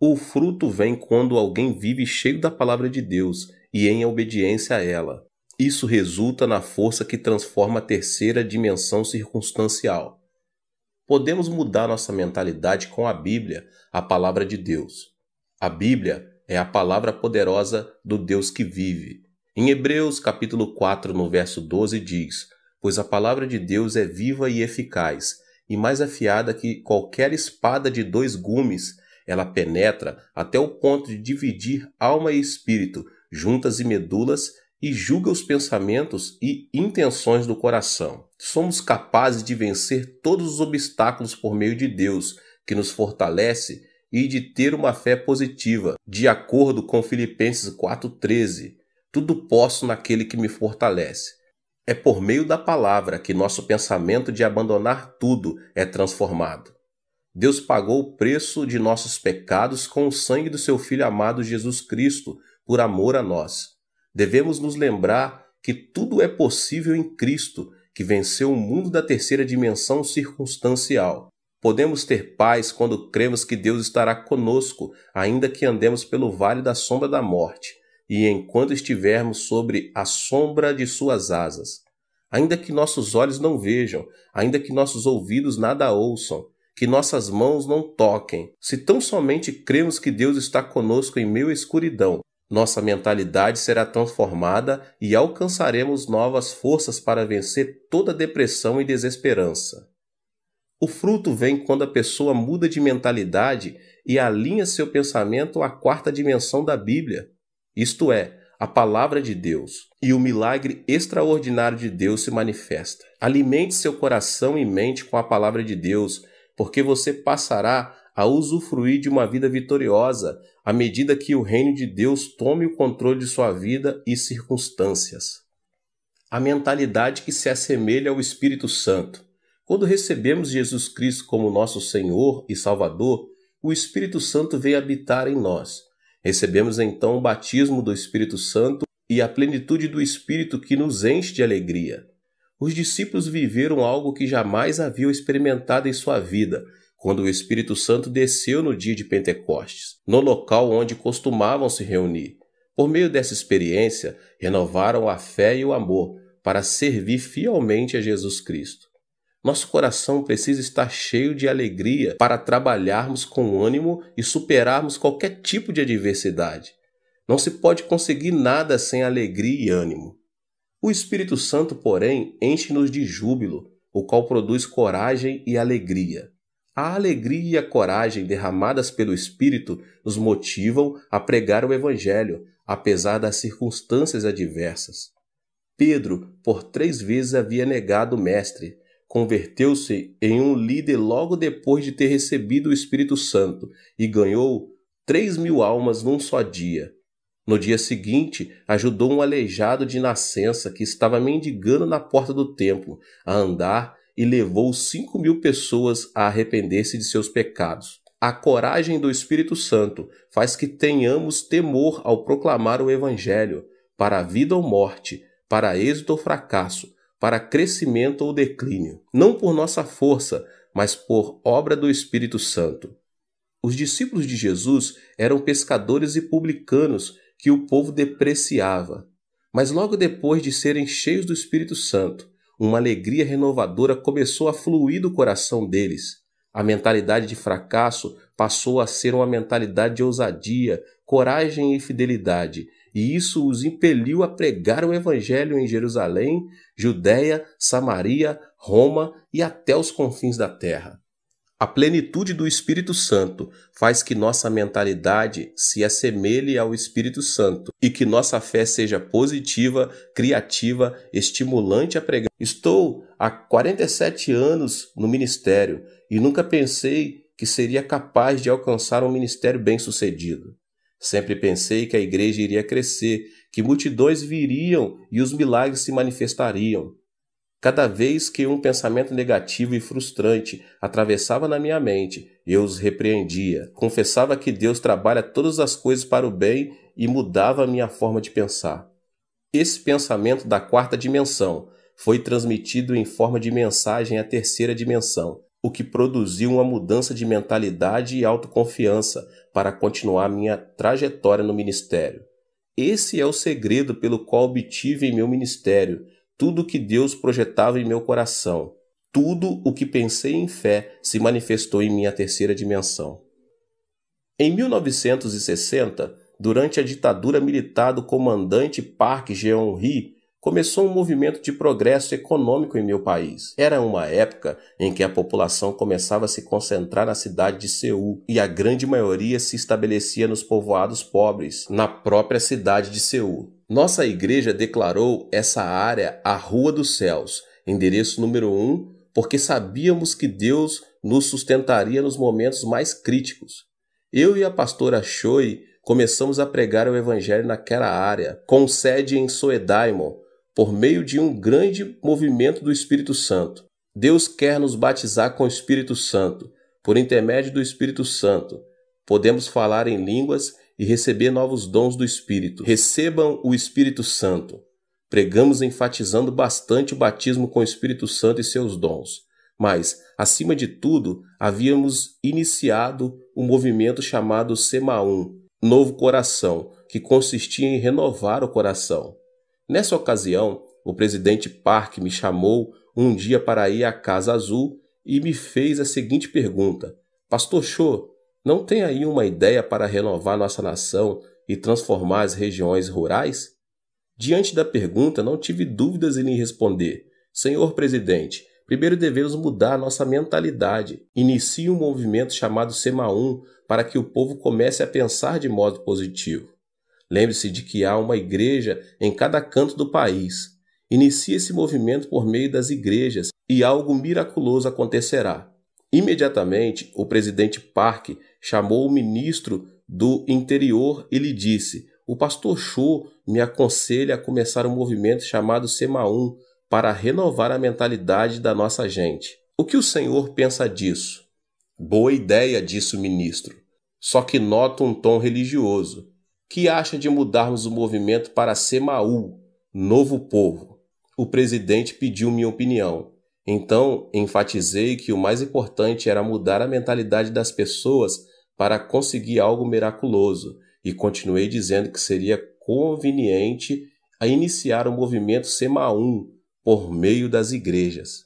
O fruto vem quando alguém vive cheio da palavra de Deus e em obediência a ela. Isso resulta na força que transforma a terceira dimensão circunstancial. Podemos mudar nossa mentalidade com a Bíblia, a palavra de Deus. A Bíblia é a palavra poderosa do Deus que vive. Em Hebreus capítulo 4, no verso 12 diz: "Pois a palavra de Deus é viva e eficaz, e mais afiada que qualquer espada de 2 gumes. Ela penetra até o ponto de dividir alma e espírito, juntas e medulas, e julga os pensamentos e intenções do coração." Somos capazes de vencer todos os obstáculos por meio de Deus, que nos fortalece, e de ter uma fé positiva, de acordo com Filipenses 4,13. Tudo posso naquele que me fortalece. É por meio da palavra que nosso pensamento de abandonar tudo é transformado. Deus pagou o preço de nossos pecados com o sangue do seu Filho amado Jesus Cristo, por amor a nós. Devemos nos lembrar que tudo é possível em Cristo, que venceu o mundo da terceira dimensão circunstancial. Podemos ter paz quando cremos que Deus estará conosco, ainda que andemos pelo vale da sombra da morte, e enquanto estivermos sobre a sombra de suas asas. Ainda que nossos olhos não vejam, ainda que nossos ouvidos nada ouçam, que nossas mãos não toquem, se tão somente cremos que Deus está conosco em meio à escuridão, nossa mentalidade será transformada e alcançaremos novas forças para vencer toda depressão e desesperança. O fruto vem quando a pessoa muda de mentalidade e alinha seu pensamento à 4ª dimensão da Bíblia, isto é, a palavra de Deus, e o milagre extraordinário de Deus se manifesta. Alimente seu coração e mente com a palavra de Deus, porque você passará a usufruir de uma vida vitoriosa à medida que o reino de Deus tome o controle de sua vida e circunstâncias. A mentalidade que se assemelha ao Espírito Santo. Quando recebemos Jesus Cristo como nosso Senhor e Salvador, o Espírito Santo vem habitar em nós. Recebemos então o batismo do Espírito Santo e a plenitude do Espírito que nos enche de alegria. Os discípulos viveram algo que jamais haviam experimentado em sua vida, quando o Espírito Santo desceu no dia de Pentecostes, no local onde costumavam se reunir. Por meio dessa experiência, renovaram a fé e o amor para servir fielmente a Jesus Cristo. Nosso coração precisa estar cheio de alegria para trabalharmos com ânimo e superarmos qualquer tipo de adversidade. Não se pode conseguir nada sem alegria e ânimo. O Espírito Santo, porém, enche-nos de júbilo, o qual produz coragem e alegria. A alegria e a coragem derramadas pelo Espírito nos motivam a pregar o Evangelho, apesar das circunstâncias adversas. Pedro, por 3 vezes havia negado o Mestre. Converteu-se em um líder logo depois de ter recebido o Espírito Santo e ganhou 3.000 almas num só dia. No dia seguinte, ajudou um aleijado de nascença que estava mendigando na porta do templo a andar e levou 5.000 pessoas a arrepender-se de seus pecados. A coragem do Espírito Santo faz que tenhamos temor ao proclamar o Evangelho, para a vida ou morte, para êxito ou fracasso, para crescimento ou declínio, não por nossa força, mas por obra do Espírito Santo. Os discípulos de Jesus eram pescadores e publicanos que o povo depreciava. Mas logo depois de serem cheios do Espírito Santo, uma alegria renovadora começou a fluir do coração deles. A mentalidade de fracasso passou a ser uma mentalidade de ousadia, coragem e fidelidade, e isso os impeliu a pregar o Evangelho em Jerusalém, Judéia, Samaria, Roma e até os confins da terra. A plenitude do Espírito Santo faz que nossa mentalidade se assemelhe ao Espírito Santo e que nossa fé seja positiva, criativa, estimulante a pregar. Estou há 47 anos no ministério e nunca pensei que seria capaz de alcançar um ministério bem-sucedido. Sempre pensei que a igreja iria crescer, que multidões viriam e os milagres se manifestariam. Cada vez que um pensamento negativo e frustrante atravessava na minha mente, eu os repreendia. Confessava que Deus trabalha todas as coisas para o bem e mudava a minha forma de pensar. Esse pensamento da quarta dimensão foi transmitido em forma de mensagem à terceira dimensão, o que produziu uma mudança de mentalidade e autoconfiança para continuar minha trajetória no ministério. Esse é o segredo pelo qual obtive em meu ministério tudo o que Deus projetava em meu coração. Tudo o que pensei em fé se manifestou em minha terceira dimensão. Em 1960, durante a ditadura militar do comandante Park Geun-hye, começou um movimento de progresso econômico em meu país. Era uma época em que a população começava a se concentrar na cidade de Seul e a grande maioria se estabelecia nos povoados pobres, na própria cidade de Seul. Nossa igreja declarou essa área a Rua dos Céus, endereço número 1, porque sabíamos que Deus nos sustentaria nos momentos mais críticos. Eu e a pastora Choi começamos a pregar o evangelho naquela área, com sede em Soedaimon, por meio de um grande movimento do Espírito Santo. Deus quer nos batizar com o Espírito Santo. Por intermédio do Espírito Santo, podemos falar em línguas e receber novos dons do Espírito. Recebam o Espírito Santo. Pregamos enfatizando bastante o batismo com o Espírito Santo e seus dons. Mas, acima de tudo, havíamos iniciado um movimento chamado Semaum, Novo Coração, que consistia em renovar o coração. Nessa ocasião, o presidente Park me chamou um dia para ir à Casa Azul e me fez a seguinte pergunta: Pastor Cho, não tem aí uma ideia para renovar nossa nação e transformar as regiões rurais? Diante da pergunta, não tive dúvidas em lhe responder: Senhor presidente, primeiro devemos mudar nossa mentalidade. Inicie um movimento chamado Semaum para que o povo comece a pensar de modo positivo. Lembre-se de que há uma igreja em cada canto do país. Inicie esse movimento por meio das igrejas e algo miraculoso acontecerá. Imediatamente, o presidente Park chamou o ministro do Interior e lhe disse: o pastor Cho me aconselha a começar um movimento chamado Semaum para renovar a mentalidade da nossa gente. O que o senhor pensa disso? Boa ideia, disse o ministro. Só que noto um tom religioso. Que acha de mudarmos o movimento para Semaú, Novo Povo? O presidente pediu minha opinião. Então, enfatizei que o mais importante era mudar a mentalidade das pessoas para conseguir algo miraculoso e continuei dizendo que seria conveniente a iniciar o movimento Semaum por meio das igrejas.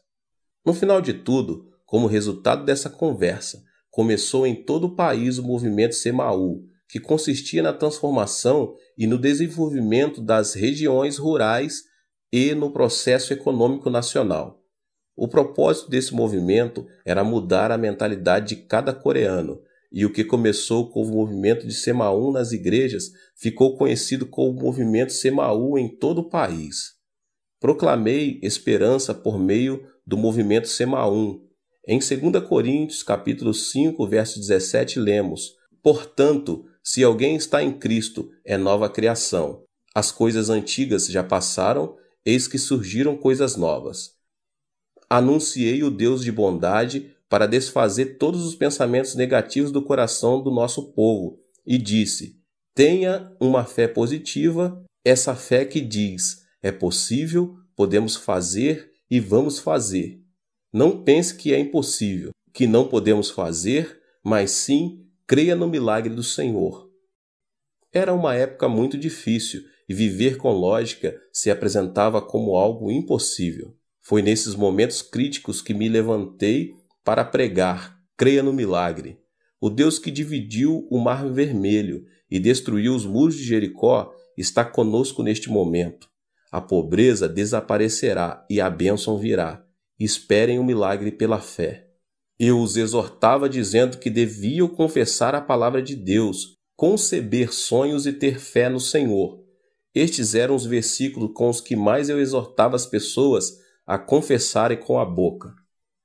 No final de tudo, como resultado dessa conversa, começou em todo o país o movimento Semaú, que consistia na transformação e no desenvolvimento das regiões rurais e no processo econômico nacional. O propósito desse movimento era mudar a mentalidade de cada coreano, e o que começou com o movimento de Semaum nas igrejas ficou conhecido como movimento Semaú em todo o país. Proclamei esperança por meio do movimento Semaum. Em 2 Coríntios, capítulo 5, verso 17, lemos: Portanto, Se alguém está em Cristo, é nova criação. As coisas antigas já passaram, eis que surgiram coisas novas. Anunciei o Deus de bondade para desfazer todos os pensamentos negativos do coração do nosso povo e disse: tenha uma fé positiva, essa fé que diz: é possível, podemos fazer e vamos fazer. Não pense que é impossível, que não podemos fazer, mas sim creia no milagre do Senhor. Era uma época muito difícil e viver com lógica se apresentava como algo impossível. Foi nesses momentos críticos que me levantei para pregar: creia no milagre. O Deus que dividiu o Mar Vermelho e destruiu os muros de Jericó está conosco neste momento. A pobreza desaparecerá e a bênção virá. Esperem o milagre pela fé. Eu os exortava dizendo que deviam confessar a palavra de Deus, conceber sonhos e ter fé no Senhor. Estes eram os versículos com os que mais eu exortava as pessoas a confessarem com a boca.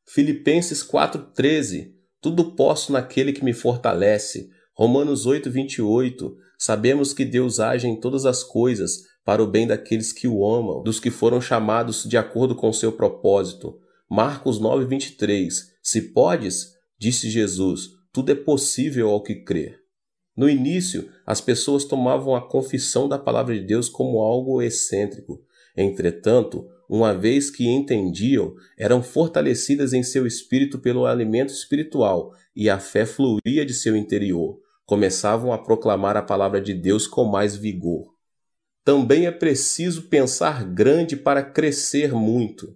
Filipenses 4,13, tudo posso naquele que me fortalece. Romanos 8,28, sabemos que Deus age em todas as coisas para o bem daqueles que o amam, dos que foram chamados de acordo com o seu propósito. Marcos 9,23, se podes, disse Jesus, tudo é possível ao que crer. No início, as pessoas tomavam a confissão da palavra de Deus como algo excêntrico. Entretanto, uma vez que entendiam, eram fortalecidas em seu espírito pelo alimento espiritual e a fé fluía de seu interior. Começavam a proclamar a palavra de Deus com mais vigor. Também é preciso pensar grande para crescer muito.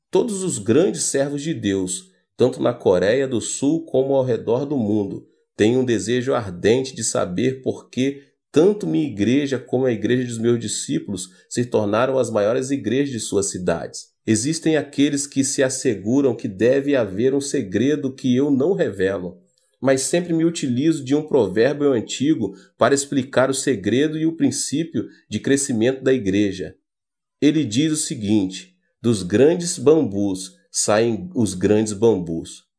Todos os grandes servos de Deus, tanto na Coreia do Sul como ao redor do mundo, têm um desejo ardente de saber por que tanto minha igreja como a igreja dos meus discípulos se tornaram as maiores igrejas de suas cidades. Existem aqueles que se asseguram que deve haver um segredo que eu não revelo, mas sempre me utilizo de um provérbio antigo para explicar o segredo e o princípio de crescimento da igreja. Ele diz o seguinte: dos grandes bambus saem os grandes bambus.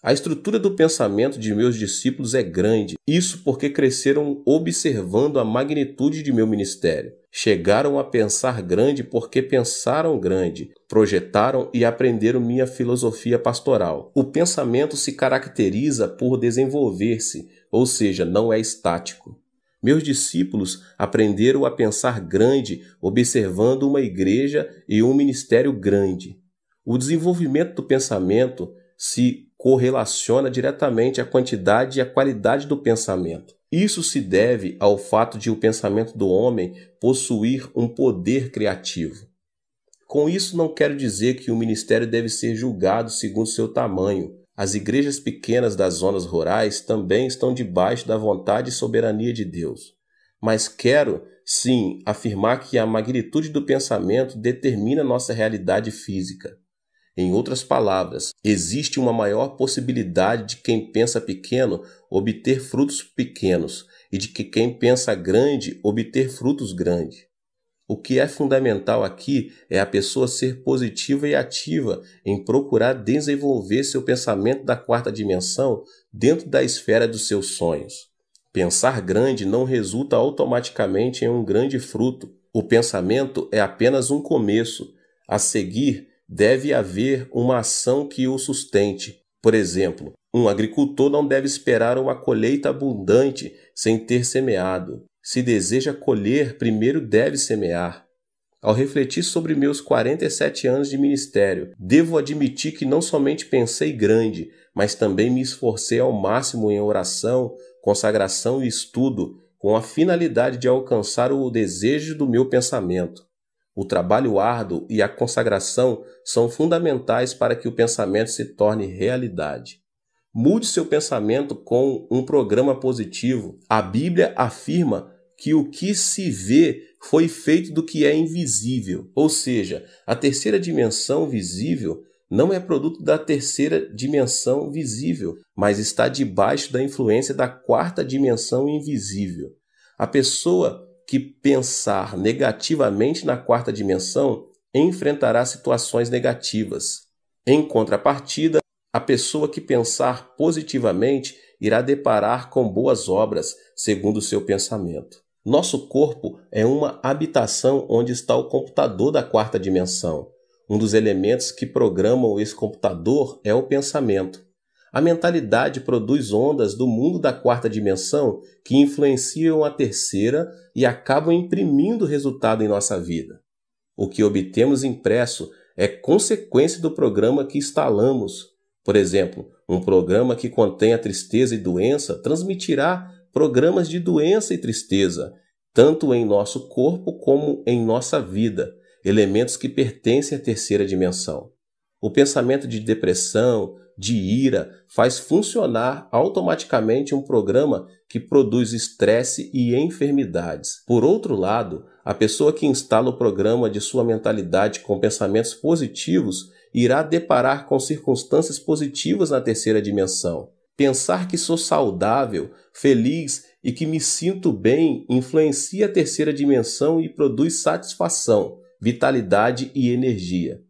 A estrutura do pensamento de meus discípulos é grande, isso porque cresceram observando a magnitude de meu ministério. Chegaram a pensar grande porque pensaram grande, projetaram e aprenderam minha filosofia pastoral. O pensamento se caracteriza por desenvolver-se, ou seja, não é estático. Meus discípulos aprenderam a pensar grande, observando uma igreja e um ministério grande. O desenvolvimento do pensamento se correlaciona diretamente à quantidade e à qualidade do pensamento. Isso se deve ao fato de o pensamento do homem possuir um poder criativo. Com isso, não quero dizer que o ministério deve ser julgado segundo seu tamanho. As igrejas pequenas das zonas rurais também estão debaixo da vontade e soberania de Deus. Mas quero, sim, afirmar que a magnitude do pensamento determina nossa realidade física. Em outras palavras, existe uma maior possibilidade de quem pensa pequeno obter frutos pequenos e de que quem pensa grande obter frutos grandes. O que é fundamental aqui é a pessoa ser positiva e ativa em procurar desenvolver seu pensamento da quarta dimensão dentro da esfera dos seus sonhos. Pensar grande não resulta automaticamente em um grande fruto. O pensamento é apenas um começo. A seguir, deve haver uma ação que o sustente. Por exemplo, um agricultor não deve esperar uma colheita abundante sem ter semeado. Se deseja colher, primeiro deve semear. Ao refletir sobre meus 47 anos de ministério, devo admitir que não somente pensei grande, mas também me esforcei ao máximo em oração, consagração e estudo, com a finalidade de alcançar o desejo do meu pensamento. O trabalho árduo e a consagração são fundamentais para que o pensamento se torne realidade. Mude seu pensamento com um programa positivo. A Bíblia afirma que o que se vê foi feito do que é invisível. Ou seja, a terceira dimensão visível não é produto da terceira dimensão visível, mas está debaixo da influência da quarta dimensão invisível. A pessoa que pensar negativamente na quarta dimensão enfrentará situações negativas. Em contrapartida, a pessoa que pensar positivamente irá deparar com boas obras, segundo o seu pensamento. Nosso corpo é uma habitação onde está o computador da quarta dimensão. Um dos elementos que programam esse computador é o pensamento. A mentalidade produz ondas do mundo da quarta dimensão que influenciam a terceira e acabam imprimindo resultado em nossa vida. O que obtemos impresso é consequência do programa que instalamos. Por exemplo, um programa que contenha tristeza e doença transmitirá programas de doença e tristeza, tanto em nosso corpo como em nossa vida, elementos que pertencem à terceira dimensão. O pensamento de depressão, de ira, faz funcionar automaticamente um programa que produz estresse e enfermidades. Por outro lado, a pessoa que instala o programa de sua mentalidade com pensamentos positivos irá deparar com circunstâncias positivas na terceira dimensão. Pensar que sou saudável, feliz e que me sinto bem influencia a terceira dimensão e produz satisfação, vitalidade e energia.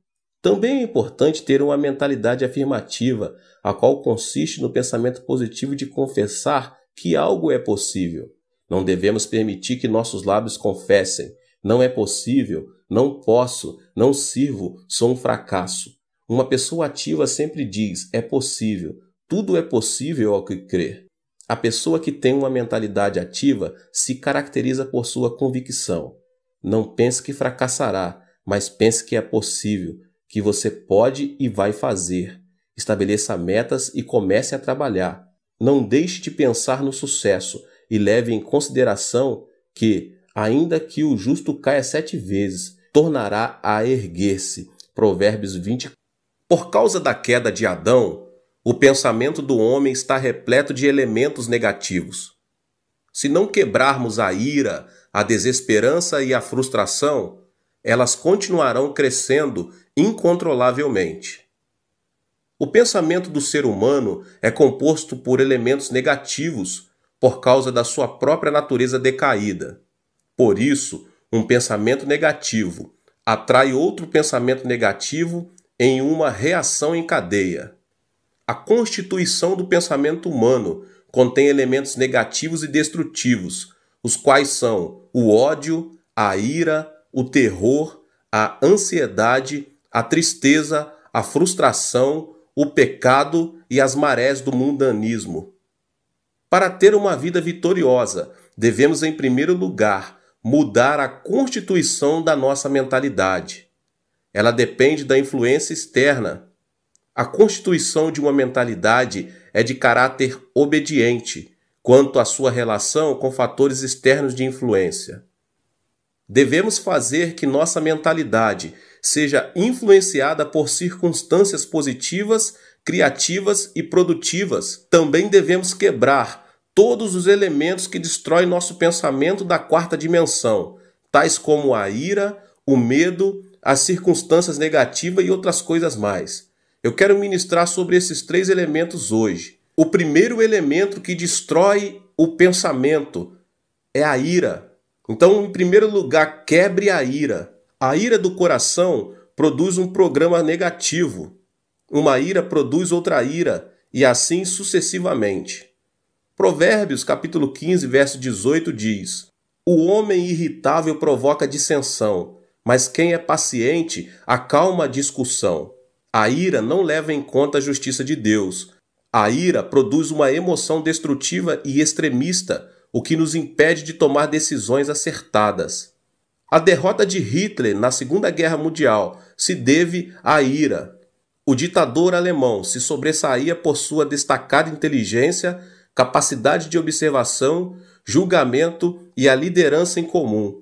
Também é importante ter uma mentalidade afirmativa, a qual consiste no pensamento positivo de confessar que algo é possível. Não devemos permitir que nossos lábios confessem: não é possível, não posso, não sirvo, sou um fracasso. Uma pessoa ativa sempre diz: é possível, tudo é possível ao que crer. A pessoa que tem uma mentalidade ativa se caracteriza por sua convicção. Não pense que fracassará, mas pense que é possível, que você pode e vai fazer. Estabeleça metas e comece a trabalhar. Não deixe de pensar no sucesso e leve em consideração que, ainda que o justo caia 7 vezes, tornará a erguer-se. Provérbios 20. Por causa da queda de Adão, o pensamento do homem está repleto de elementos negativos. Se não quebrarmos a ira, a desesperança e a frustração, elas continuarão crescendo incontrolavelmente. O pensamento do ser humano é composto por elementos negativos por causa da sua própria natureza decaída. Por isso, um pensamento negativo atrai outro pensamento negativo em uma reação em cadeia. A constituição do pensamento humano contém elementos negativos e destrutivos, os quais são o ódio, a ira, o terror, a ansiedade, a tristeza, a frustração, o pecado e as marés do mundanismo. Para ter uma vida vitoriosa, devemos, em primeiro lugar, mudar a constituição da nossa mentalidade. Ela depende da influência externa. A constituição de uma mentalidade é de caráter obediente quanto à sua relação com fatores externos de influência. Devemos fazer que nossa mentalidade seja influenciada por circunstâncias positivas, criativas e produtivas. Também devemos quebrar todos os elementos que destroem nosso pensamento da quarta dimensão, tais como a ira, o medo, as circunstâncias negativas e outras coisas mais. Eu quero ministrar sobre esses 3 elementos hoje. O primeiro elemento que destrói o pensamento é a ira. Então, em primeiro lugar, quebre a ira. A ira do coração produz um programa negativo. Uma ira produz outra ira, e assim sucessivamente. Provérbios, capítulo 15, verso 18 diz: o homem irritável provoca dissensão, mas quem é paciente acalma a discussão. A ira não leva em conta a justiça de Deus. A ira produz uma emoção destrutiva e extremista, o que nos impede de tomar decisões acertadas. A derrota de Hitler na Segunda Guerra Mundial se deve à ira. O ditador alemão se sobressaía por sua destacada inteligência, capacidade de observação, julgamento e a liderança em comum.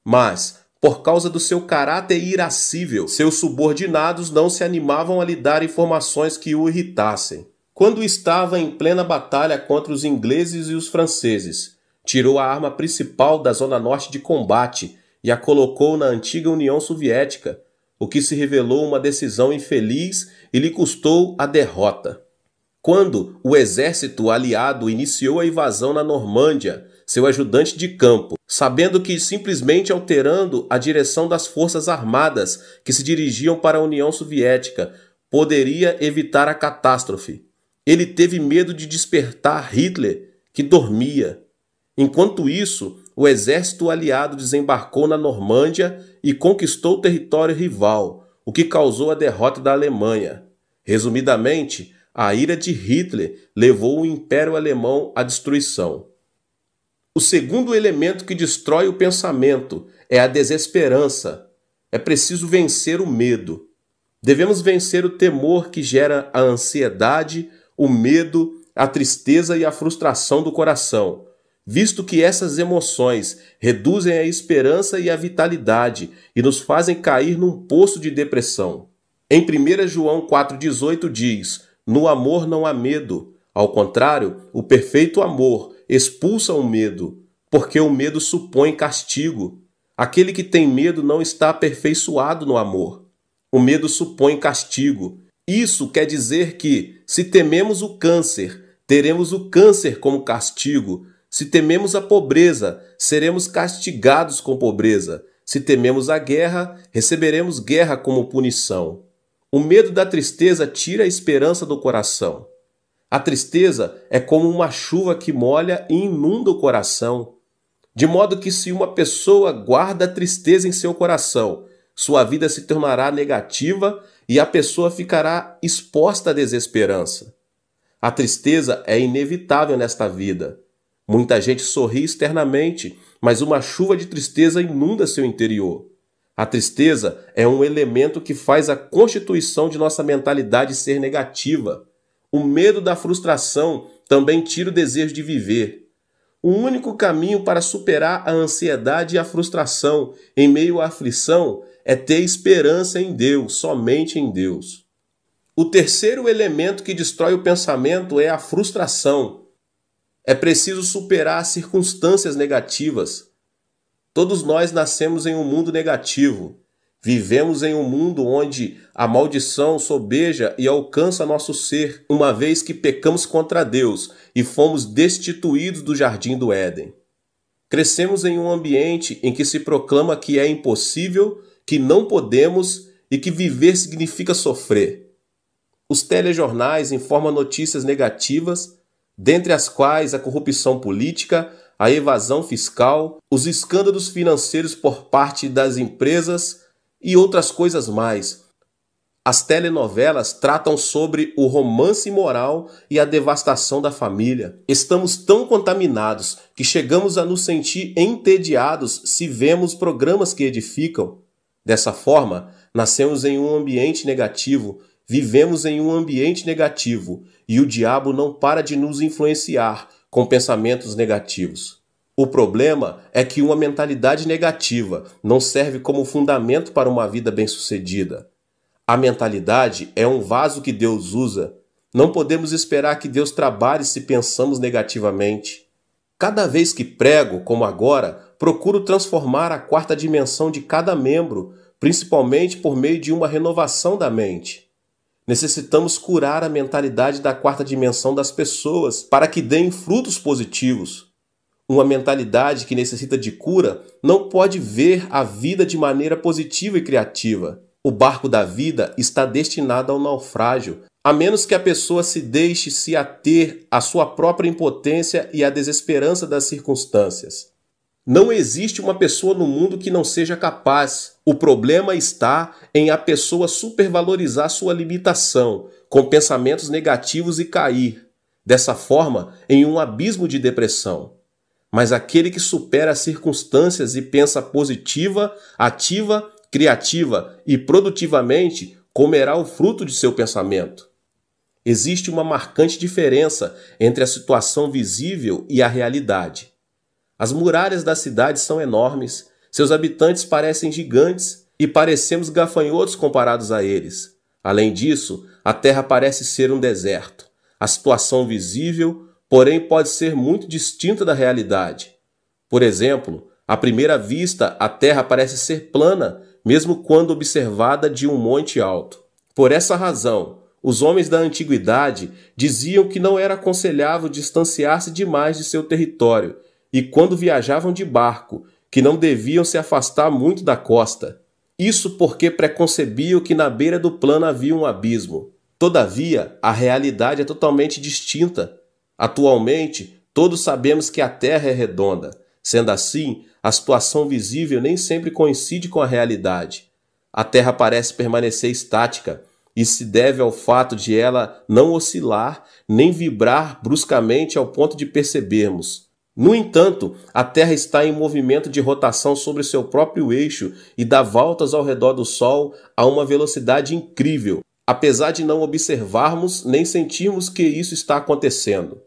Mas, por causa do seu caráter irascível, seus subordinados não se animavam a lhe dar informações que o irritassem. Quando estava em plena batalha contra os ingleses e os franceses, tirou a arma principal da zona norte de combate e a colocou na antiga União Soviética, o que se revelou uma decisão infeliz e lhe custou a derrota. Quando o exército aliado iniciou a invasão na Normândia, seu ajudante de campo, sabendo que simplesmente alterando a direção das forças armadas que se dirigiam para a União Soviética poderia evitar a catástrofe, Ele teve medo de despertar Hitler, que dormia. Enquanto isso, o exército aliado desembarcou na Normândia e conquistou o território rival, o que causou a derrota da Alemanha. Resumidamente, a ira de Hitler levou o Império Alemão à destruição. O segundo elemento que destrói o pensamento é a desesperança. É preciso vencer o medo. Devemos vencer o temor que gera a ansiedade, o medo, a tristeza e a frustração do coração, visto que essas emoções reduzem a esperança e a vitalidade e nos fazem cair num poço de depressão. Em 1 João 4,18 diz: "No amor não há medo. Ao contrário, o perfeito amor expulsa o medo, porque o medo supõe castigo. Aquele que tem medo não está aperfeiçoado no amor. O medo supõe castigo." Isso quer dizer que, se tememos o câncer, teremos o câncer como castigo. Se tememos a pobreza, seremos castigados com pobreza. Se tememos a guerra, receberemos guerra como punição. O medo da tristeza tira a esperança do coração. A tristeza é como uma chuva que molha e inunda o coração. De modo que, se uma pessoa guarda a tristeza em seu coração, sua vida se tornará negativa e a pessoa ficará exposta à desesperança. A tristeza é inevitável nesta vida. Muita gente sorri externamente, mas uma chuva de tristeza inunda seu interior. A tristeza é um elemento que faz a constituição de nossa mentalidade ser negativa. O medo da frustração também tira o desejo de viver. O único caminho para superar a ansiedade e a frustração em meio à aflição é ter esperança em Deus, somente em Deus. O terceiro elemento que destrói o pensamento é a frustração. É preciso superar as circunstâncias negativas. Todos nós nascemos em um mundo negativo. Vivemos em um mundo onde a maldição sobeja e alcança nosso ser, uma vez que pecamos contra Deus e fomos destituídos do jardim do Éden. Crescemos em um ambiente em que se proclama que é impossível, que não podemos e que viver significa sofrer. Os telejornais informam notícias negativas, dentre as quais a corrupção política, a evasão fiscal, os escândalos financeiros por parte das empresas e outras coisas mais. As telenovelas tratam sobre o romance imoral e a devastação da família. Estamos tão contaminados que chegamos a nos sentir entediados se vemos programas que edificam. Dessa forma, nascemos em um ambiente negativo, vivemos em um ambiente negativo e o diabo não para de nos influenciar com pensamentos negativos. O problema é que uma mentalidade negativa não serve como fundamento para uma vida bem-sucedida. A mentalidade é um vaso que Deus usa. Não podemos esperar que Deus trabalhe se pensamos negativamente. Cada vez que prego, como agora, procuro transformar a quarta dimensão de cada membro, principalmente por meio de uma renovação da mente. Necessitamos curar a mentalidade da quarta dimensão das pessoas para que deem frutos positivos. Uma mentalidade que necessita de cura não pode ver a vida de maneira positiva e criativa. O barco da vida está destinado ao naufrágio, a menos que a pessoa se deixe se ater à sua própria impotência e à desesperança das circunstâncias. Não existe uma pessoa no mundo que não seja capaz. O problema está em a pessoa supervalorizar sua limitação, com pensamentos negativos e cair, dessa forma, em um abismo de depressão. Mas aquele que supera as circunstâncias e pensa positiva, ativa, criativa e produtivamente, comerá o fruto de seu pensamento. Existe uma marcante diferença entre a situação visível e a realidade. As muralhas da cidade são enormes, seus habitantes parecem gigantes e parecemos gafanhotos comparados a eles. Além disso, a terra parece ser um deserto. A situação visível, porém, pode ser muito distinta da realidade. Por exemplo, à primeira vista, a terra parece ser plana, mesmo quando observada de um monte alto. Por essa razão, os homens da antiguidade diziam que não era aconselhável distanciar-se demais de seu território, e quando viajavam de barco, que não deviam se afastar muito da costa. Isso porque preconcebiam que na beira do plano havia um abismo. Todavia, a realidade é totalmente distinta. Atualmente, todos sabemos que a Terra é redonda. Sendo assim, a situação visível nem sempre coincide com a realidade. A Terra parece permanecer estática. Isso se deve ao fato de ela não oscilar nem vibrar bruscamente ao ponto de percebermos. No entanto, a Terra está em movimento de rotação sobre seu próprio eixo e dá voltas ao redor do Sol a uma velocidade incrível, apesar de não observarmos nem sentirmos que isso está acontecendo.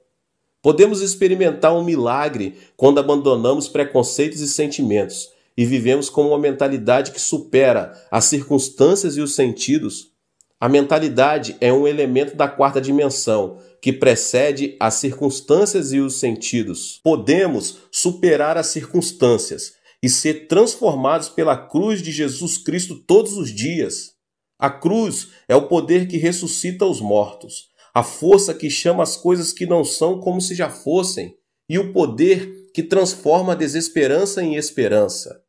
Podemos experimentar um milagre quando abandonamos preconceitos e sentimentos e vivemos com uma mentalidade que supera as circunstâncias e os sentidos. A mentalidade é um elemento da quarta dimensão que precede as circunstâncias e os sentidos. Podemos superar as circunstâncias e ser transformados pela cruz de Jesus Cristo todos os dias. A cruz é o poder que ressuscita os mortos, a força que chama as coisas que não são como se já fossem, e o poder que transforma a desesperança em esperança.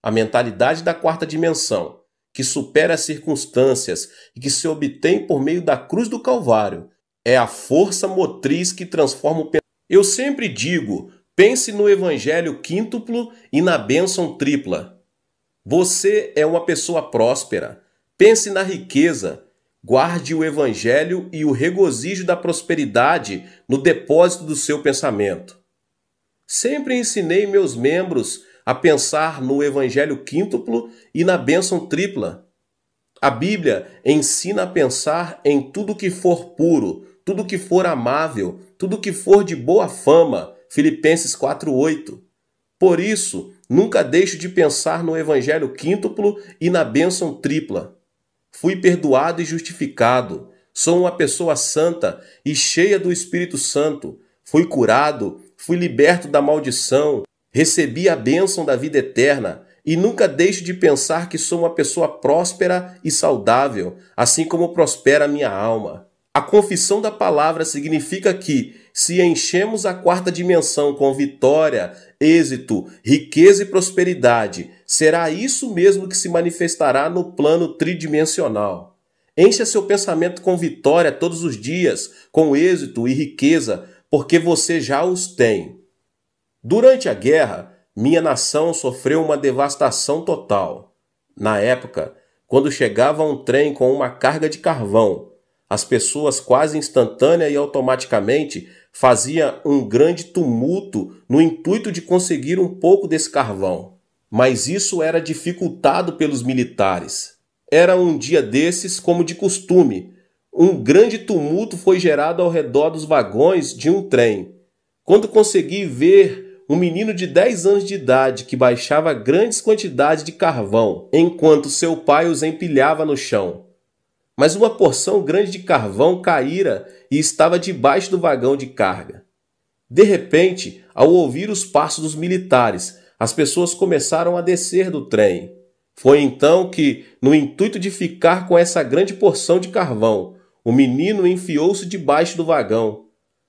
A mentalidade da quarta dimensão, que supera as circunstâncias e que se obtém por meio da cruz do Calvário, é a força motriz que transforma o pensamento. Eu sempre digo, pense no evangelho quíntuplo e na bênção tripla. Você é uma pessoa próspera. Pense na riqueza. Guarde o evangelho e o regozijo da prosperidade no depósito do seu pensamento. Sempre ensinei meus membros a pensar no evangelho quíntuplo e na bênção tripla. A Bíblia ensina a pensar em tudo que for puro, tudo que for amável, tudo que for de boa fama. Filipenses 4:8. Por isso, nunca deixo de pensar no evangelho quíntuplo e na bênção tripla. Fui perdoado e justificado. Sou uma pessoa santa e cheia do Espírito Santo. Fui curado, fui liberto da maldição, recebi a bênção da vida eterna e nunca deixo de pensar que sou uma pessoa próspera e saudável, assim como prospera a minha alma. A confissão da palavra significa que, se enchemos a quarta dimensão com vitória, êxito, riqueza e prosperidade, será isso mesmo que se manifestará no plano tridimensional. Encha seu pensamento com vitória todos os dias, com êxito e riqueza, porque você já os tem. Durante a guerra, minha nação sofreu uma devastação total. Na época, quando chegava um trem com uma carga de carvão, as pessoas quase instantânea e automaticamente faziam um grande tumulto no intuito de conseguir um pouco desse carvão. Mas isso era dificultado pelos militares. Era um dia desses, como de costume. Um grande tumulto foi gerado ao redor dos vagões de um trem. Quando consegui ver um menino de 10 anos de idade que baixava grandes quantidades de carvão, enquanto seu pai os empilhava no chão. Mas uma porção grande de carvão caíra e estava debaixo do vagão de carga. De repente, ao ouvir os passos dos militares, as pessoas começaram a descer do trem. Foi então que, no intuito de ficar com essa grande porção de carvão, o menino enfiou-se debaixo do vagão,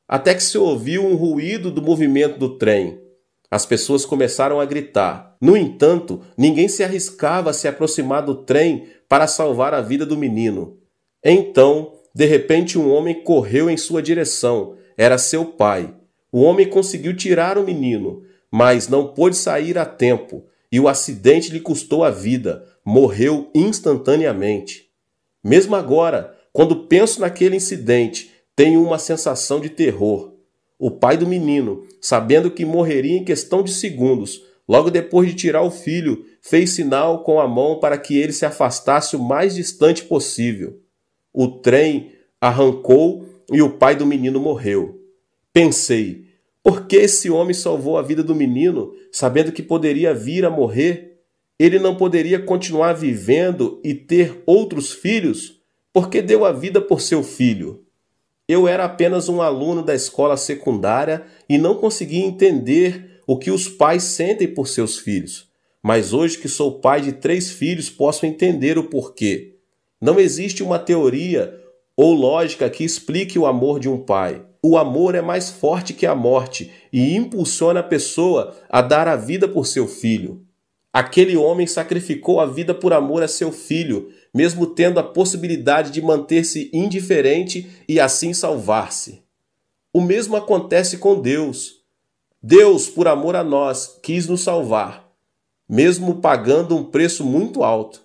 até que se ouviu um ruído do movimento do trem. As pessoas começaram a gritar. No entanto, ninguém se arriscava a se aproximar do trem para salvar a vida do menino. Então, de repente, um homem correu em sua direção. Era seu pai. O homem conseguiu tirar o menino, mas não pôde sair a tempo, e o acidente lhe custou a vida. Morreu instantaneamente. Mesmo agora, quando penso naquele incidente, tenho uma sensação de terror. O pai do menino, sabendo que morreria em questão de segundos, logo depois de tirar o filho, fez sinal com a mão para que ele se afastasse o mais distante possível. O trem arrancou e o pai do menino morreu. Pensei, por que esse homem salvou a vida do menino, sabendo que poderia vir a morrer? Ele não poderia continuar vivendo e ter outros filhos? Porque deu a vida por seu filho. Eu era apenas um aluno da escola secundária e não conseguia entender o que os pais sentem por seus filhos. Mas hoje que sou pai de 3 filhos, posso entender o porquê. Não existe uma teoria ou lógica que explique o amor de um pai. O amor é mais forte que a morte e impulsiona a pessoa a dar a vida por seu filho. Aquele homem sacrificou a vida por amor a seu filho, mesmo tendo a possibilidade de manter-se indiferente e assim salvar-se. O mesmo acontece com Deus. Deus, por amor a nós, quis nos salvar, mesmo pagando um preço muito alto.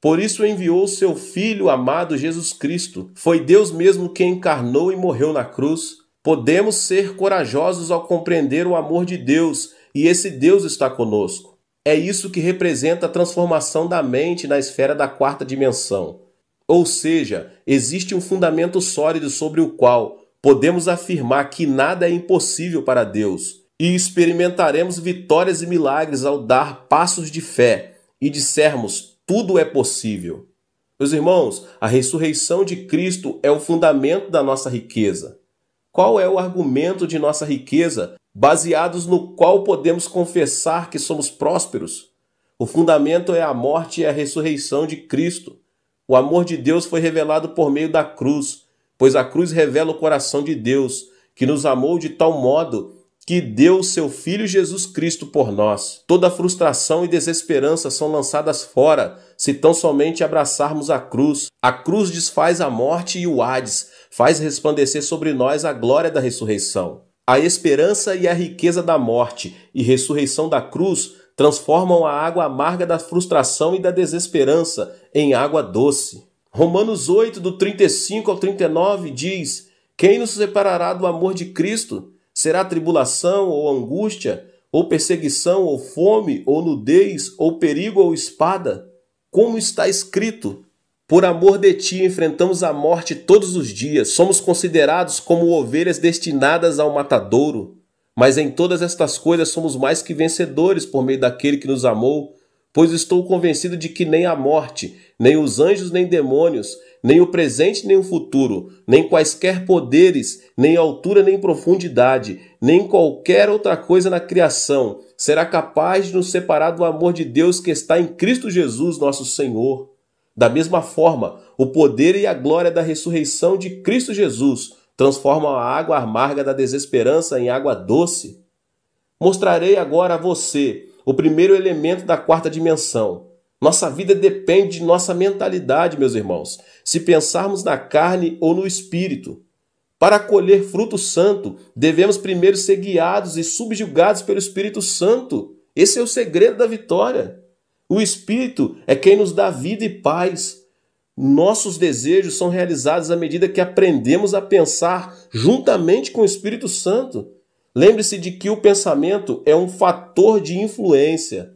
Por isso enviou seu Filho amado Jesus Cristo. Foi Deus mesmo quem encarnou e morreu na cruz. Podemos ser corajosos ao compreender o amor de Deus, e esse Deus está conosco. É isso que representa a transformação da mente na esfera da quarta dimensão. Ou seja, existe um fundamento sólido sobre o qual podemos afirmar que nada é impossível para Deus, e experimentaremos vitórias e milagres ao dar passos de fé e dissermos: tudo é possível. Meus irmãos, a ressurreição de Cristo é o fundamento da nossa riqueza. Qual é o argumento de nossa riqueza, baseados no qual podemos confessar que somos prósperos? O fundamento é a morte e a ressurreição de Cristo. O amor de Deus foi revelado por meio da cruz, pois a cruz revela o coração de Deus, que nos amou de tal modo que deu seu Filho Jesus Cristo por nós. Toda frustração e desesperança são lançadas fora, se tão somente abraçarmos a cruz. A cruz desfaz a morte e o Hades, faz resplandecer sobre nós a glória da ressurreição. A esperança e a riqueza da morte e ressurreição da cruz transformam a água amarga da frustração e da desesperança em água doce. Romanos 8, do 35 ao 39 diz: quem nos separará do amor de Cristo? Será tribulação ou angústia, ou perseguição, ou fome, ou nudez, ou perigo, ou espada? Como está escrito: por amor de ti enfrentamos a morte todos os dias, somos considerados como ovelhas destinadas ao matadouro. Mas em todas estas coisas somos mais que vencedores por meio daquele que nos amou, pois estou convencido de que nem a morte, nem os anjos, nem demônios, nem o presente, nem o futuro, nem quaisquer poderes, nem altura, nem profundidade, nem qualquer outra coisa na criação será capaz de nos separar do amor de Deus que está em Cristo Jesus, nosso Senhor. Da mesma forma, o poder e a glória da ressurreição de Cristo Jesus transformam a água amarga da desesperança em água doce. Mostrarei agora a você o primeiro elemento da quarta dimensão. Nossa vida depende de nossa mentalidade, meus irmãos, se pensarmos na carne ou no espírito. Para colher fruto santo, devemos primeiro ser guiados e subjugados pelo Espírito Santo. Esse é o segredo da vitória. O Espírito é quem nos dá vida e paz. Nossos desejos são realizados à medida que aprendemos a pensar juntamente com o Espírito Santo. Lembre-se de que o pensamento é um fator de influência.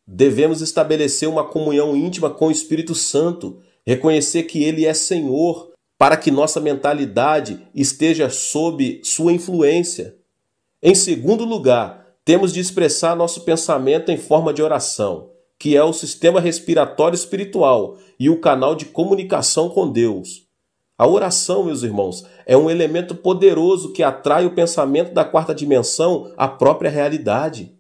Devemos estabelecer uma comunhão íntima com o Espírito Santo, reconhecer que Ele é Senhor, para que nossa mentalidade esteja sob sua influência. Em segundo lugar, temos de expressar nosso pensamento em forma de oração, que é o sistema respiratório espiritual e o canal de comunicação com Deus. A oração, meus irmãos, é um elemento poderoso que atrai o pensamento da quarta dimensão à própria realidade.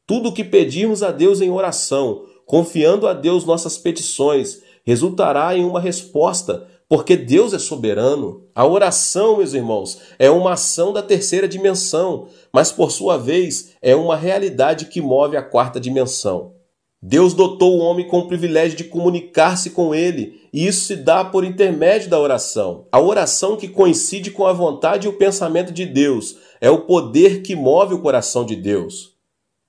Tudo o que pedirmos a Deus em oração, confiando a Deus nossas petições, resultará em uma resposta, porque Deus é soberano. A oração, meus irmãos, é uma ação da terceira dimensão, mas por sua vez é uma realidade que move a quarta dimensão. Deus dotou o homem com o privilégio de comunicar-se com ele, e isso se dá por intermédio da oração. A oração que coincide com a vontade e o pensamento de Deus é o poder que move o coração de Deus.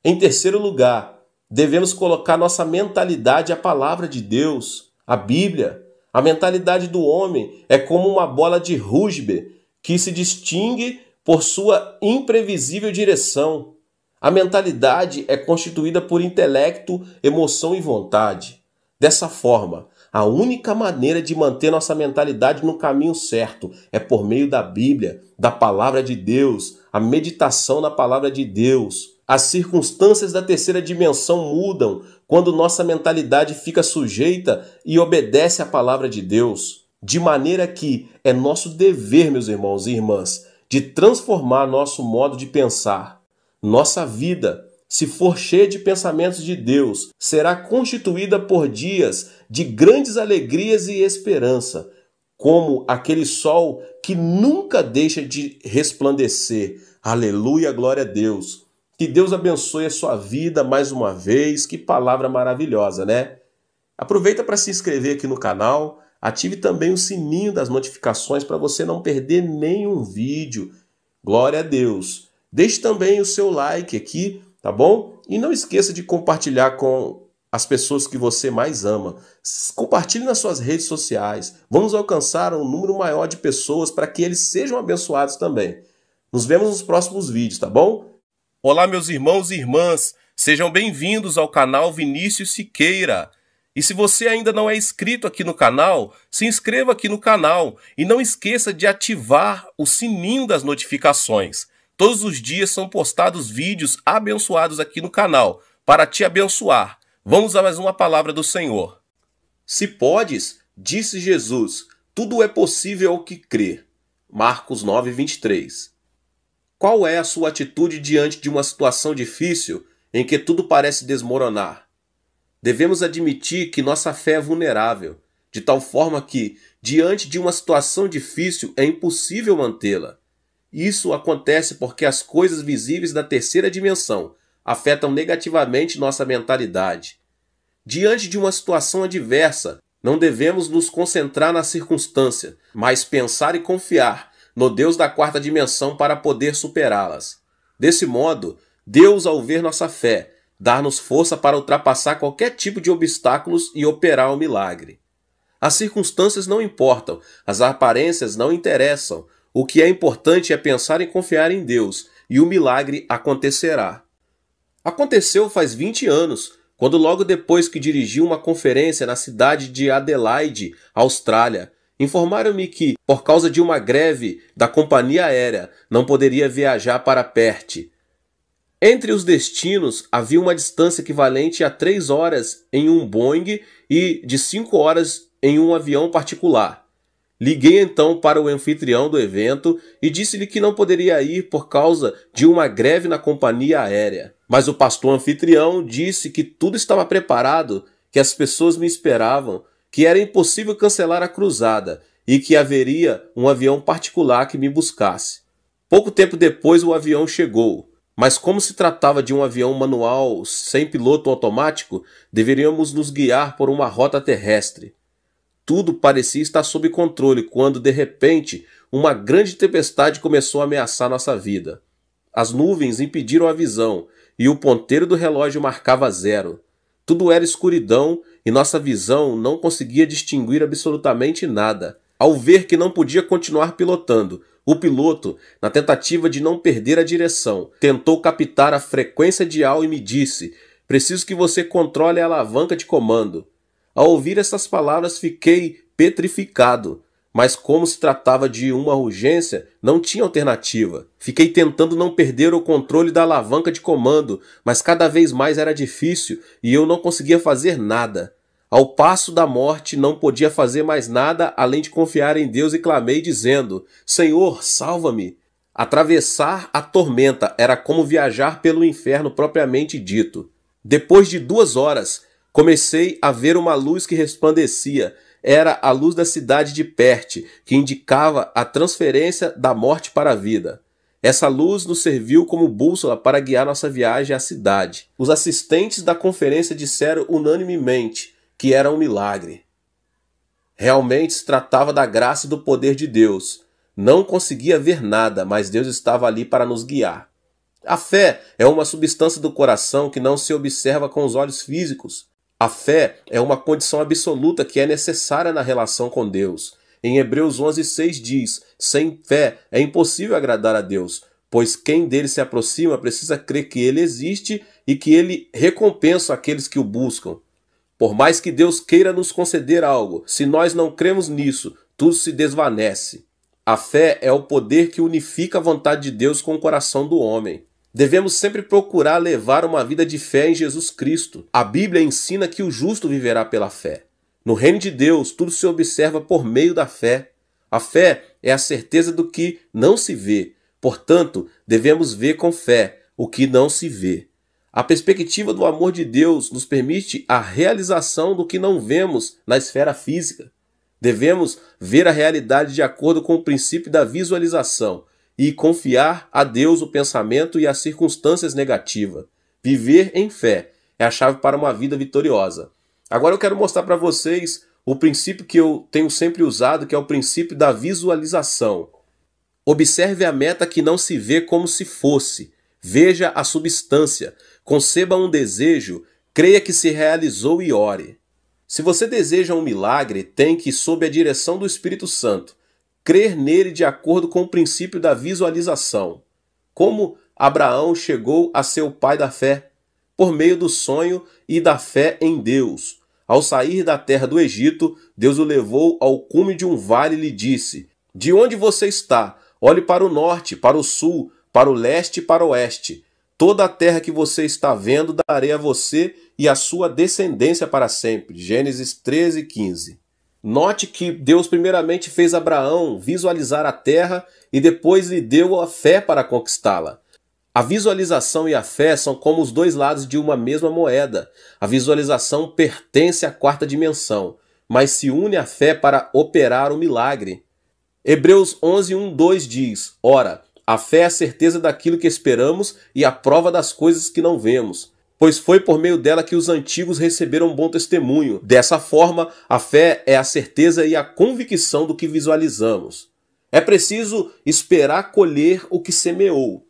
Em terceiro lugar, devemos colocar nossa mentalidade à palavra de Deus, a Bíblia. A mentalidade do homem é como uma bola de rugby que se distingue por sua imprevisível direção. A mentalidade é constituída por intelecto, emoção e vontade. Dessa forma, a única maneira de manter nossa mentalidade no caminho certo é por meio da Bíblia, da Palavra de Deus, a meditação na Palavra de Deus. As circunstâncias da terceira dimensão mudam quando nossa mentalidade fica sujeita e obedece à Palavra de Deus. De maneira que é nosso dever, meus irmãos e irmãs, de transformar nosso modo de pensar. Nossa vida, se for cheia de pensamentos de Deus, será constituída por dias de grandes alegrias e esperança, como aquele sol que nunca deixa de resplandecer. Aleluia, glória a Deus. Que Deus abençoe a sua vida mais uma vez. Que palavra maravilhosa, né? Aproveita para se inscrever aqui no canal, ative também o sininho das notificações para você não perder nenhum vídeo. Glória a Deus! Deixe também o seu like aqui, tá bom? E não esqueça de compartilhar com as pessoas que você mais ama. Compartilhe nas suas redes sociais. Vamos alcançar um número maior de pessoas para que eles sejam abençoados também. Nos vemos nos próximos vídeos, tá bom? Olá, meus irmãos e irmãs. Sejam bem-vindos ao canal Vinícius Siqueira. E se você ainda não é inscrito aqui no canal, se inscreva aqui no canal e não esqueça de ativar o sininho das notificações. Todos os dias são postados vídeos abençoados aqui no canal para te abençoar. Vamos a mais uma palavra do Senhor. Se podes, disse Jesus, tudo é possível ao que crer. Marcos 9:23. Qual é a sua atitude diante de uma situação difícil em que tudo parece desmoronar? Devemos admitir que nossa fé é vulnerável, de tal forma que, diante de uma situação difícil, é impossível mantê-la. Isso acontece porque as coisas visíveis da terceira dimensão afetam negativamente nossa mentalidade. Diante de uma situação adversa, não devemos nos concentrar na circunstância, mas pensar e confiar no Deus da quarta dimensão para poder superá-las. Desse modo, Deus, ao ver nossa fé, dá-nos força para ultrapassar qualquer tipo de obstáculos e operar o milagre. As circunstâncias não importam, as aparências não interessam. O que é importante é pensar e confiar em Deus, e o milagre acontecerá. Aconteceu faz 20 anos, quando logo depois que dirigi uma conferência na cidade de Adelaide, Austrália, informaram-me que, por causa de uma greve da companhia aérea, não poderia viajar para Perth. Entre os destinos havia uma distância equivalente a 3 horas em um Boeing e de 5 horas em um avião particular. Liguei então para o anfitrião do evento e disse-lhe que não poderia ir por causa de uma greve na companhia aérea. Mas o pastor anfitrião disse que tudo estava preparado, que as pessoas me esperavam, que era impossível cancelar a cruzada e que haveria um avião particular que me buscasse. Pouco tempo depois o avião chegou, mas como se tratava de um avião manual sem piloto automático, deveríamos nos guiar por uma rota terrestre. Tudo parecia estar sob controle quando, de repente, uma grande tempestade começou a ameaçar nossa vida. As nuvens impediram a visão e o ponteiro do relógio marcava 0. Tudo era escuridão e nossa visão não conseguia distinguir absolutamente nada. Ao ver que não podia continuar pilotando, o piloto, na tentativa de não perder a direção, tentou captar a frequência dial e me disse: "Preciso que você controle a alavanca de comando." Ao ouvir essas palavras fiquei petrificado, mas como se tratava de uma urgência, não tinha alternativa. Fiquei tentando não perder o controle da alavanca de comando, mas cada vez mais era difícil e eu não conseguia fazer nada. Ao passo da morte, não podia fazer mais nada além de confiar em Deus e clamei dizendo: "Senhor, salva-me!" Atravessar a tormenta era como viajar pelo inferno propriamente dito. Depois de 2 horas, comecei a ver uma luz que resplandecia. Era a luz da cidade de Perth, que indicava a transferência da morte para a vida. Essa luz nos serviu como bússola para guiar nossa viagem à cidade. Os assistentes da conferência disseram unanimemente que era um milagre. Realmente se tratava da graça e do poder de Deus. Não conseguia ver nada, mas Deus estava ali para nos guiar. A fé é uma substância do coração que não se observa com os olhos físicos. A fé é uma condição absoluta que é necessária na relação com Deus. Em Hebreus 11:6 diz: "Sem fé é impossível agradar a Deus, pois quem dele se aproxima precisa crer que ele existe e que ele recompensa aqueles que o buscam." Por mais que Deus queira nos conceder algo, se nós não cremos nisso, tudo se desvanece. A fé é o poder que unifica a vontade de Deus com o coração do homem. Devemos sempre procurar levar uma vida de fé em Jesus Cristo. A Bíblia ensina que o justo viverá pela fé. No reino de Deus, tudo se observa por meio da fé. A fé é a certeza do que não se vê. Portanto, devemos ver com fé o que não se vê. A perspectiva do amor de Deus nos permite a realização do que não vemos na esfera física. Devemos ver a realidade de acordo com o princípio da visualização e confiar a Deus o pensamento e as circunstâncias negativas. Viver em fé é a chave para uma vida vitoriosa. Agora eu quero mostrar para vocês o princípio que eu tenho sempre usado, que é o princípio da visualização. Observe a meta que não se vê como se fosse. Veja a substância. Conceba um desejo, creia que se realizou e ore. Se você deseja um milagre, tem que, sob a direção do Espírito Santo, crer nele de acordo com o princípio da visualização. Como Abraão chegou a ser o pai da fé? Por meio do sonho e da fé em Deus. Ao sair da terra do Egito, Deus o levou ao cume de um vale e lhe disse: "De onde você está? Olhe para o norte, para o sul, para o leste e para o oeste. Toda a terra que você está vendo darei a você e a sua descendência para sempre." Gênesis 13:15. Note que Deus primeiramente fez Abraão visualizar a terra e depois lhe deu a fé para conquistá-la. A visualização e a fé são como os dois lados de uma mesma moeda. A visualização pertence à quarta dimensão, mas se une à fé para operar o milagre. Hebreus 11:1-2 diz: "Ora, a fé é a certeza daquilo que esperamos e a prova das coisas que não vemos. Pois foi por meio dela que os antigos receberam bom testemunho. Dessa forma, a fé é a certeza e a convicção do que visualizamos." É preciso esperar colher o que semeou.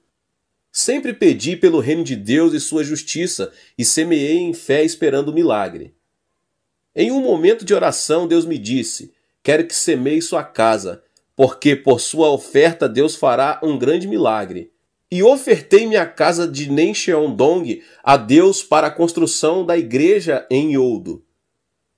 Sempre pedi pelo reino de Deus e sua justiça e semeei em fé esperando o milagre. Em um momento de oração, Deus me disse: "Quero que semeie sua casa, porque por sua oferta Deus fará um grande milagre." E ofertei minha casa de Nencheondong a Deus para a construção da igreja em Yodo.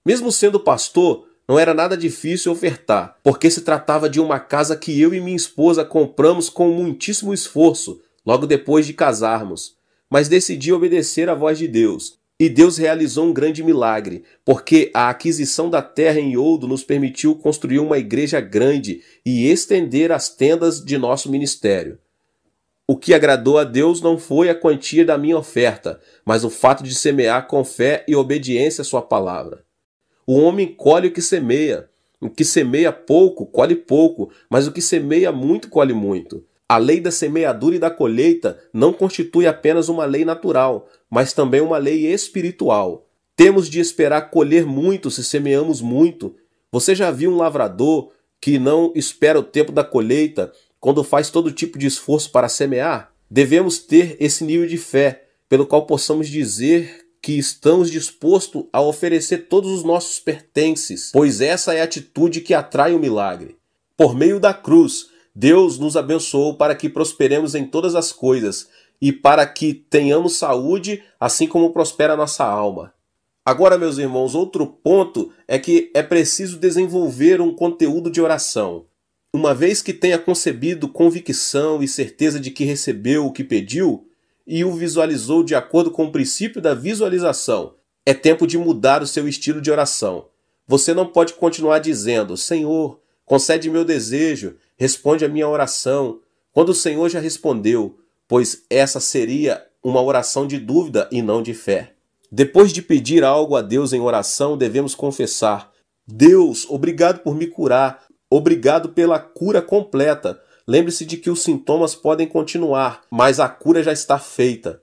Mesmo sendo pastor, não era nada difícil ofertar, porque se tratava de uma casa que eu e minha esposa compramos com muitíssimo esforço, logo depois de casarmos. Mas decidi obedecer à voz de Deus. E Deus realizou um grande milagre, porque a aquisição da terra em Yodo nos permitiu construir uma igreja grande e estender as tendas de nosso ministério. O que agradou a Deus não foi a quantia da minha oferta, mas o fato de semear com fé e obediência à sua palavra. O homem colhe o que semeia. O que semeia pouco, colhe pouco, mas o que semeia muito, colhe muito. A lei da semeadura e da colheita não constitui apenas uma lei natural, mas também uma lei espiritual. Temos de esperar colher muito se semeamos muito. Você já viu um lavrador que não espera o tempo da colheita quando faz todo tipo de esforço para semear? Devemos ter esse nível de fé, pelo qual possamos dizer que estamos dispostos a oferecer todos os nossos pertences, pois essa é a atitude que atrai o milagre. Por meio da cruz, Deus nos abençoou para que prosperemos em todas as coisas e para que tenhamos saúde, assim como prospera a nossa alma. Agora, meus irmãos, outro ponto é que é preciso desenvolver um conteúdo de oração. Uma vez que tenha concebido convicção e certeza de que recebeu o que pediu e o visualizou de acordo com o princípio da visualização, é tempo de mudar o seu estilo de oração. Você não pode continuar dizendo: "Senhor, concede meu desejo, responde a minha oração", quando o Senhor já respondeu, pois essa seria uma oração de dúvida e não de fé. Depois de pedir algo a Deus em oração, devemos confessar: "Deus, obrigado por me curar. Obrigado pela cura completa." Lembre-se de que os sintomas podem continuar, mas a cura já está feita.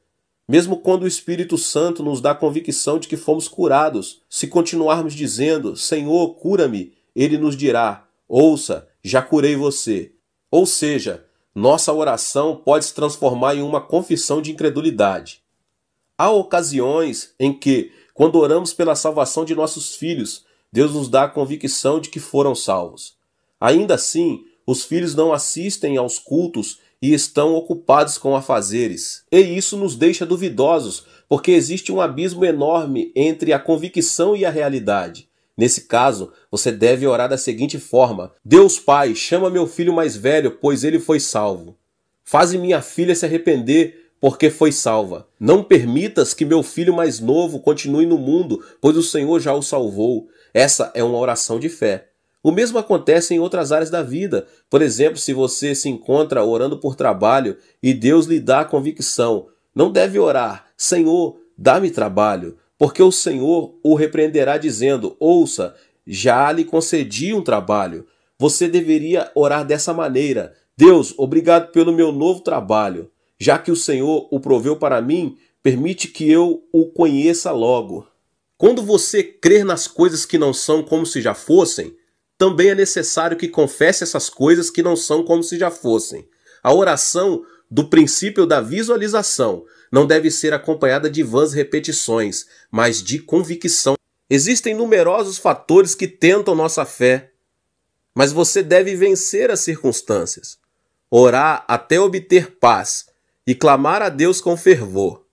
Mesmo quando o Espírito Santo nos dá a convicção de que fomos curados, se continuarmos dizendo: "Senhor, cura-me", Ele nos dirá: "Ouça, já curei você." Ou seja, nossa oração pode se transformar em uma confissão de incredulidade. Há ocasiões em que, quando oramos pela salvação de nossos filhos, Deus nos dá a convicção de que foram salvos. Ainda assim, os filhos não assistem aos cultos e estão ocupados com afazeres. E isso nos deixa duvidosos, porque existe um abismo enorme entre a convicção e a realidade. Nesse caso, você deve orar da seguinte forma: "Deus Pai, chama meu filho mais velho, pois ele foi salvo. Faze minha filha se arrepender, porque foi salva. Não permitas que meu filho mais novo continue no mundo, pois o Senhor já o salvou." Essa é uma oração de fé. O mesmo acontece em outras áreas da vida. Por exemplo, se você se encontra orando por trabalho e Deus lhe dá a convicção, não deve orar: "Senhor, dá-me trabalho", porque o Senhor o repreenderá dizendo: "Ouça, já lhe concedi um trabalho." Você deveria orar dessa maneira: "Deus, obrigado pelo meu novo trabalho. Já que o Senhor o proveu para mim, permite que eu o conheça logo." Quando você crer nas coisas que não são como se já fossem, também é necessário que confesse essas coisas que não são como se já fossem. A oração do princípio da visualização não deve ser acompanhada de vãs repetições, mas de convicção. Existem numerosos fatores que tentam nossa fé, mas você deve vencer as circunstâncias, orar até obter paz e clamar a Deus com fervor.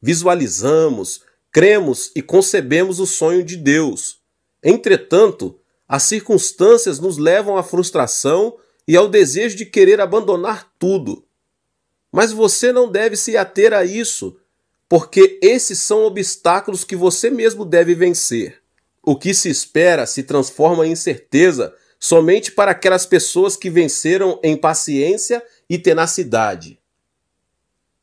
Visualizamos, cremos e concebemos o sonho de Deus. Entretanto, as circunstâncias nos levam à frustração e ao desejo de querer abandonar tudo. Mas você não deve se ater a isso, porque esses são obstáculos que você mesmo deve vencer. O que se espera se transforma em incerteza somente para aquelas pessoas que venceram em paciência e tenacidade.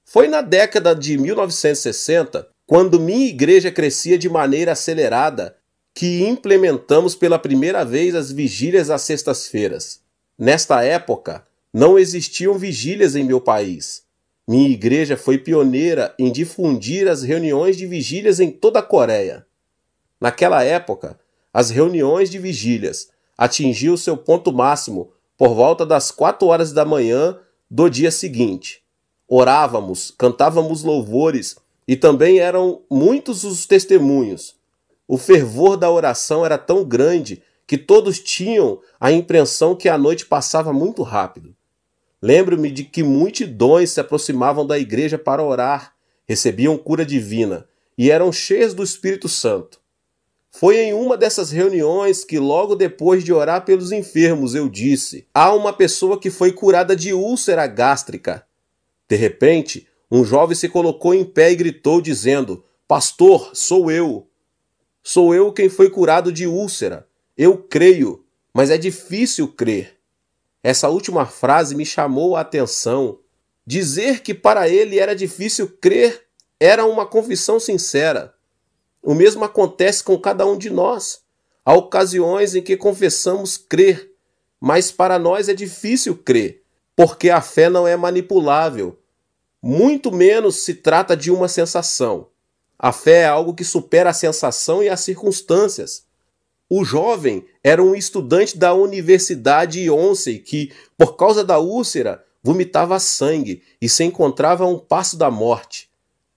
Foi na década de 1960, quando minha igreja crescia de maneira acelerada, que implementamos pela primeira vez as vigílias às sextas-feiras. Nesta época, não existiam vigílias em meu país. Minha igreja foi pioneira em difundir as reuniões de vigílias em toda a Coreia. Naquela época, as reuniões de vigílias atingiam seu ponto máximo por volta das 4 horas da manhã do dia seguinte. Orávamos, cantávamos louvores e também eram muitos os testemunhos. O fervor da oração era tão grande que todos tinham a impressão que a noite passava muito rápido. Lembro-me de que multidões se aproximavam da igreja para orar, recebiam cura divina e eram cheias do Espírito Santo. Foi em uma dessas reuniões que logo depois de orar pelos enfermos eu disse: há uma pessoa que foi curada de úlcera gástrica. De repente, um jovem se colocou em pé e gritou dizendo: pastor, sou eu. Sou eu quem foi curado de úlcera. Eu creio, mas é difícil crer. Essa última frase me chamou a atenção. Dizer que para ele era difícil crer era uma confissão sincera. O mesmo acontece com cada um de nós. Há ocasiões em que confessamos crer, mas para nós é difícil crer, porque a fé não é manipulável. Muito menos se trata de uma sensação. A fé é algo que supera a sensação e as circunstâncias. O jovem era um estudante da Universidade Yonsei que, por causa da úlcera, vomitava sangue e se encontrava a um passo da morte.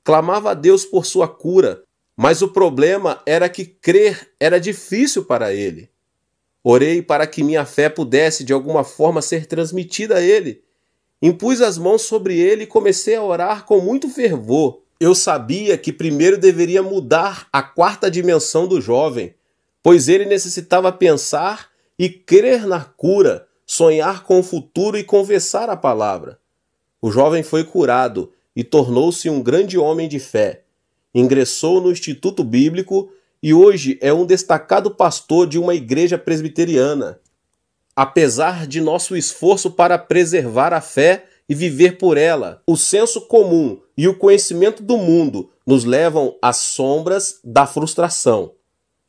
Clamava a Deus por sua cura, mas o problema era que crer era difícil para ele. Orei para que minha fé pudesse de alguma forma ser transmitida a ele. Impus as mãos sobre ele e comecei a orar com muito fervor. Eu sabia que primeiro deveria mudar a 4ª dimensão do jovem, pois ele necessitava pensar e crer na cura, sonhar com o futuro e confessar a palavra. O jovem foi curado e tornou-se um grande homem de fé. Ingressou no Instituto Bíblico e hoje é um destacado pastor de uma igreja presbiteriana. Apesar de nosso esforço para preservar a fé e viver por ela, o senso comum e o conhecimento do mundo nos levam às sombras da frustração.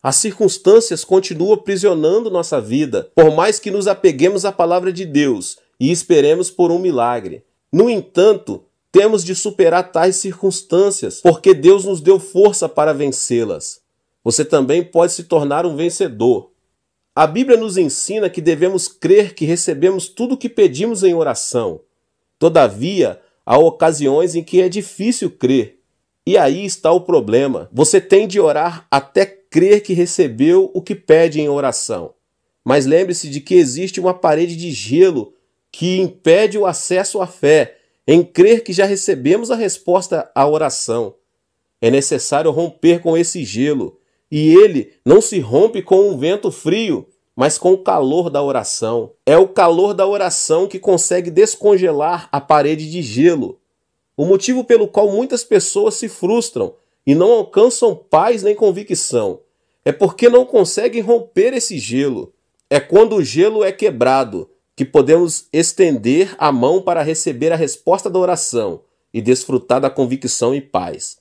As circunstâncias continuam aprisionando nossa vida, por mais que nos apeguemos à palavra de Deus e esperemos por um milagre. No entanto, temos de superar tais circunstâncias, porque Deus nos deu força para vencê-las. Você também pode se tornar um vencedor. A Bíblia nos ensina que devemos crer que recebemos tudo o que pedimos em oração. Todavia, há ocasiões em que é difícil crer. E aí está o problema. Você tem de orar até crer que recebeu o que pede em oração. Mas lembre-se de que existe uma parede de gelo que impede o acesso à fé, em crer que já recebemos a resposta à oração. É necessário romper com esse gelo, e ele não se rompe com um vento frio, mas com o calor da oração. É o calor da oração que consegue descongelar a parede de gelo. O motivo pelo qual muitas pessoas se frustram e não alcançam paz nem convicção é porque não conseguem romper esse gelo. É quando o gelo é quebrado que podemos estender a mão para receber a resposta da oração e desfrutar da convicção e paz.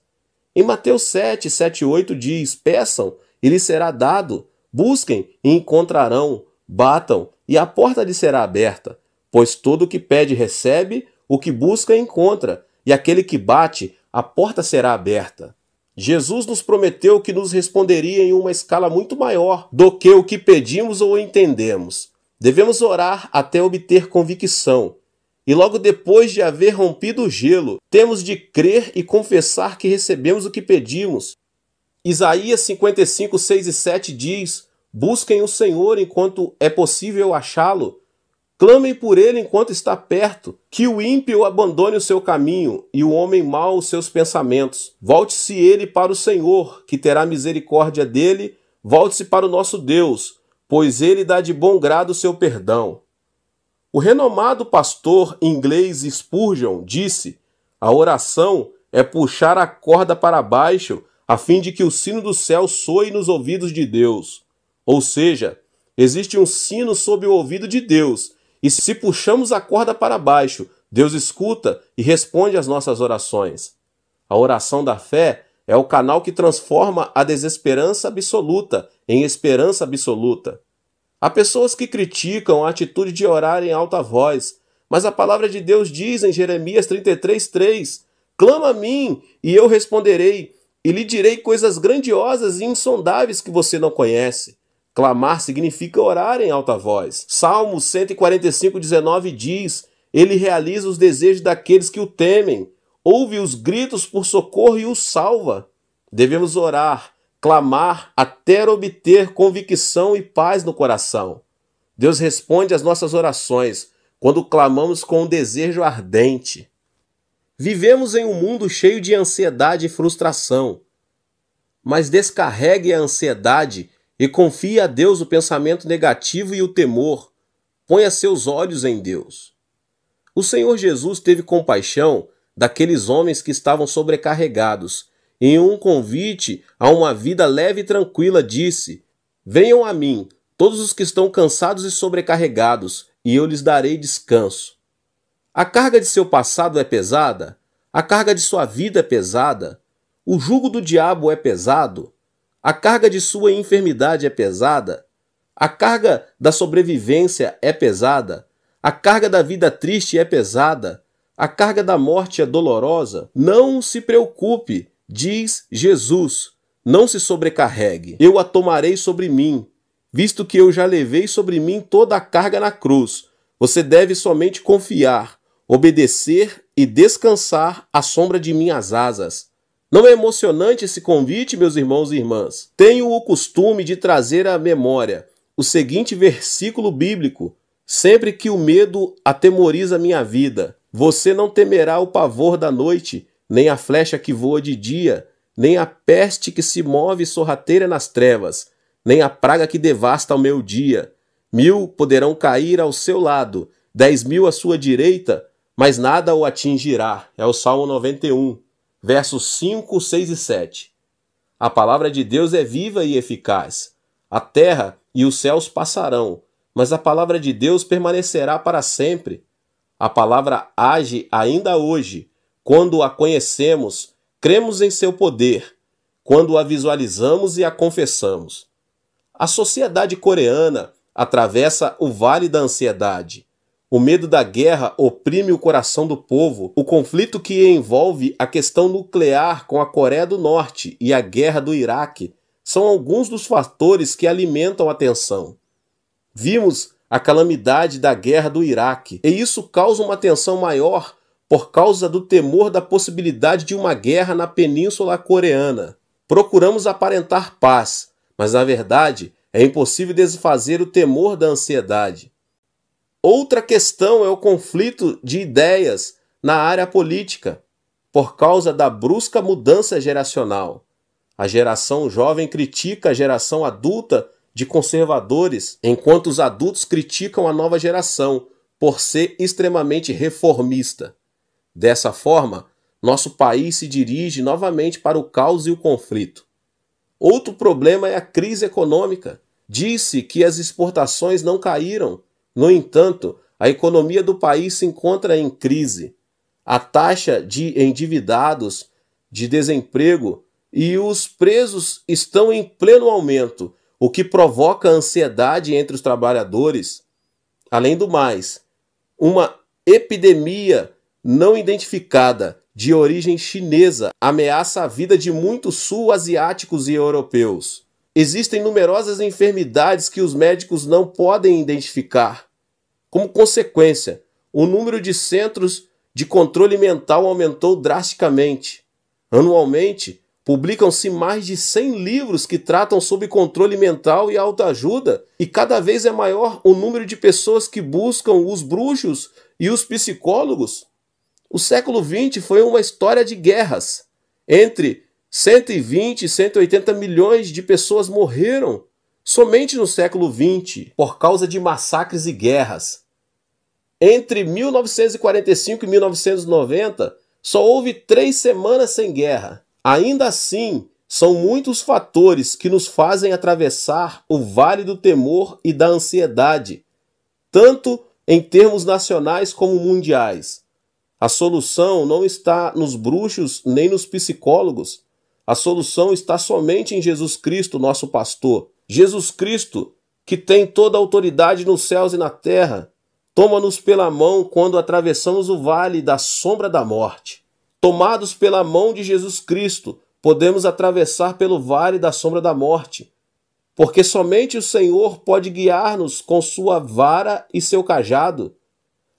Em Mateus 7, 7 e 8 diz: peçam e lhes será dado, busquem e encontrarão, batam e a porta lhes será aberta, pois todo o que pede recebe, o que busca encontra, e aquele que bate, a porta será aberta. Jesus nos prometeu que nos responderia em uma escala muito maior do que o que pedimos ou entendemos. Devemos orar até obter convicção. E logo depois de haver rompido o gelo, temos de crer e confessar que recebemos o que pedimos. Isaías 55, 6 e 7 diz: busquem o Senhor enquanto é possível achá-lo. Clamem por ele enquanto está perto. Que o ímpio abandone o seu caminho e o homem mau os seus pensamentos. Volte-se ele para o Senhor, que terá misericórdia dele. Volte-se para o nosso Deus, pois ele dá de bom grado o seu perdão. O renomado pastor inglês Spurgeon disse: a oração é puxar a corda para baixo a fim de que o sino do céu soe nos ouvidos de Deus. Ou seja, existe um sino sob o ouvido de Deus, e se puxamos a corda para baixo, Deus escuta e responde às nossas orações. A oração da fé é o canal que transforma a desesperança absoluta em esperança absoluta. Há pessoas que criticam a atitude de orar em alta voz, mas a palavra de Deus diz em Jeremias 33:3: clama a mim e eu responderei, e lhe direi coisas grandiosas e insondáveis que você não conhece. Clamar significa orar em alta voz. Salmos 145:19 diz: ele realiza os desejos daqueles que o temem, ouve os gritos por socorro e os salva. Devemos orar, clamar até obter convicção e paz no coração. Deus responde às nossas orações quando clamamos com um desejo ardente. Vivemos em um mundo cheio de ansiedade e frustração. Mas descarregue a ansiedade e confie a Deus o pensamento negativo e o temor. Ponha seus olhos em Deus. O Senhor Jesus teve compaixão daqueles homens que estavam sobrecarregados. Em um convite a uma vida leve e tranquila, disse: venham a mim, todos os que estão cansados e sobrecarregados, e eu lhes darei descanso. A carga de seu passado é pesada? A carga de sua vida é pesada? O jugo do diabo é pesado? A carga de sua enfermidade é pesada? A carga da sobrevivência é pesada? A carga da vida triste é pesada? A carga da morte é dolorosa? Não se preocupe, diz Jesus, não se sobrecarregue. Eu a tomarei sobre mim, visto que eu já levei sobre mim toda a carga na cruz. Você deve somente confiar, obedecer e descansar à sombra de minhas asas. Não é emocionante esse convite, meus irmãos e irmãs? Tenho o costume de trazer à memória o seguinte versículo bíblico, sempre que o medo atemoriza minha vida. Você não temerá o pavor da noite, nem a flecha que voa de dia, nem a peste que se move sorrateira nas trevas, nem a praga que devasta ao meu dia. 1000 poderão cair ao seu lado, 10.000 à sua direita, mas nada o atingirá. É o Salmo 91, versos 5, 6 e 7. A palavra de Deus é viva e eficaz. A terra e os céus passarão, mas a palavra de Deus permanecerá para sempre. A palavra age ainda hoje. Quando a conhecemos, cremos em seu poder. Quando a visualizamos e a confessamos. A sociedade coreana atravessa o vale da ansiedade. O medo da guerra oprime o coração do povo. O conflito que envolve a questão nuclear com a Coreia do Norte e a guerra do Iraque são alguns dos fatores que alimentam a tensão. Vimos a calamidade da guerra do Iraque, e isso causa uma tensão maior por causa do temor da possibilidade de uma guerra na Península Coreana. Procuramos aparentar paz, mas na verdade é impossível desfazer o temor da ansiedade. Outra questão é o conflito de ideias na área política, por causa da brusca mudança geracional. A geração jovem critica a geração adulta de conservadores, enquanto os adultos criticam a nova geração por ser extremamente reformista. Dessa forma, nosso país se dirige novamente para o caos e o conflito. Outro problema é a crise econômica. Disse que as exportações não caíram. No entanto, a economia do país se encontra em crise. A taxa de endividados, de desemprego e os presos estão em pleno aumento, o que provoca ansiedade entre os trabalhadores. Além do mais, uma epidemia não identificada de origem chinesa ameaça a vida de muitos sul-asiáticos e europeus. Existem numerosas enfermidades que os médicos não podem identificar. Como consequência, o número de centros de controle mental aumentou drasticamente. Anualmente, publicam-se mais de 100 livros que tratam sobre controle mental e autoajuda, e cada vez é maior o número de pessoas que buscam os bruxos e os psicólogos. O século XX foi uma história de guerras. Entre 120 e 180 milhões de pessoas morreram somente no século XX por causa de massacres e guerras. Entre 1945 e 1990, só houve 3 semanas sem guerra. Ainda assim, são muitos fatores que nos fazem atravessar o vale do temor e da ansiedade, tanto em termos nacionais como mundiais. A solução não está nos bruxos nem nos psicólogos. A solução está somente em Jesus Cristo, nosso pastor. Jesus Cristo, que tem toda a autoridade nos céus e na terra, toma-nos pela mão quando atravessamos o vale da sombra da morte. Tomados pela mão de Jesus Cristo, podemos atravessar pelo vale da sombra da morte, porque somente o Senhor pode guiar-nos com sua vara e seu cajado.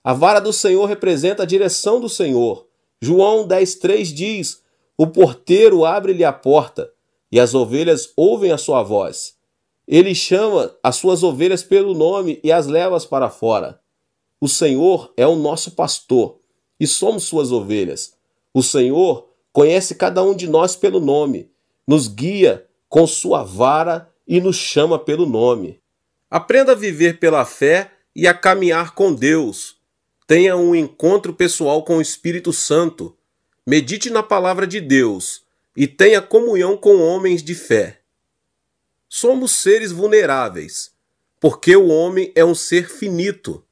A vara do Senhor representa a direção do Senhor. João 10,3 diz: o porteiro abre-lhe a porta, e as ovelhas ouvem a sua voz. Ele chama as suas ovelhas pelo nome e as leva para fora. O Senhor é o nosso pastor, e somos suas ovelhas. O Senhor conhece cada um de nós pelo nome, nos guia com sua vara e nos chama pelo nome. Aprenda a viver pela fé e a caminhar com Deus. Tenha um encontro pessoal com o Espírito Santo. Medite na palavra de Deus e tenha comunhão com homens de fé. Somos seres vulneráveis, porque o homem é um ser finito.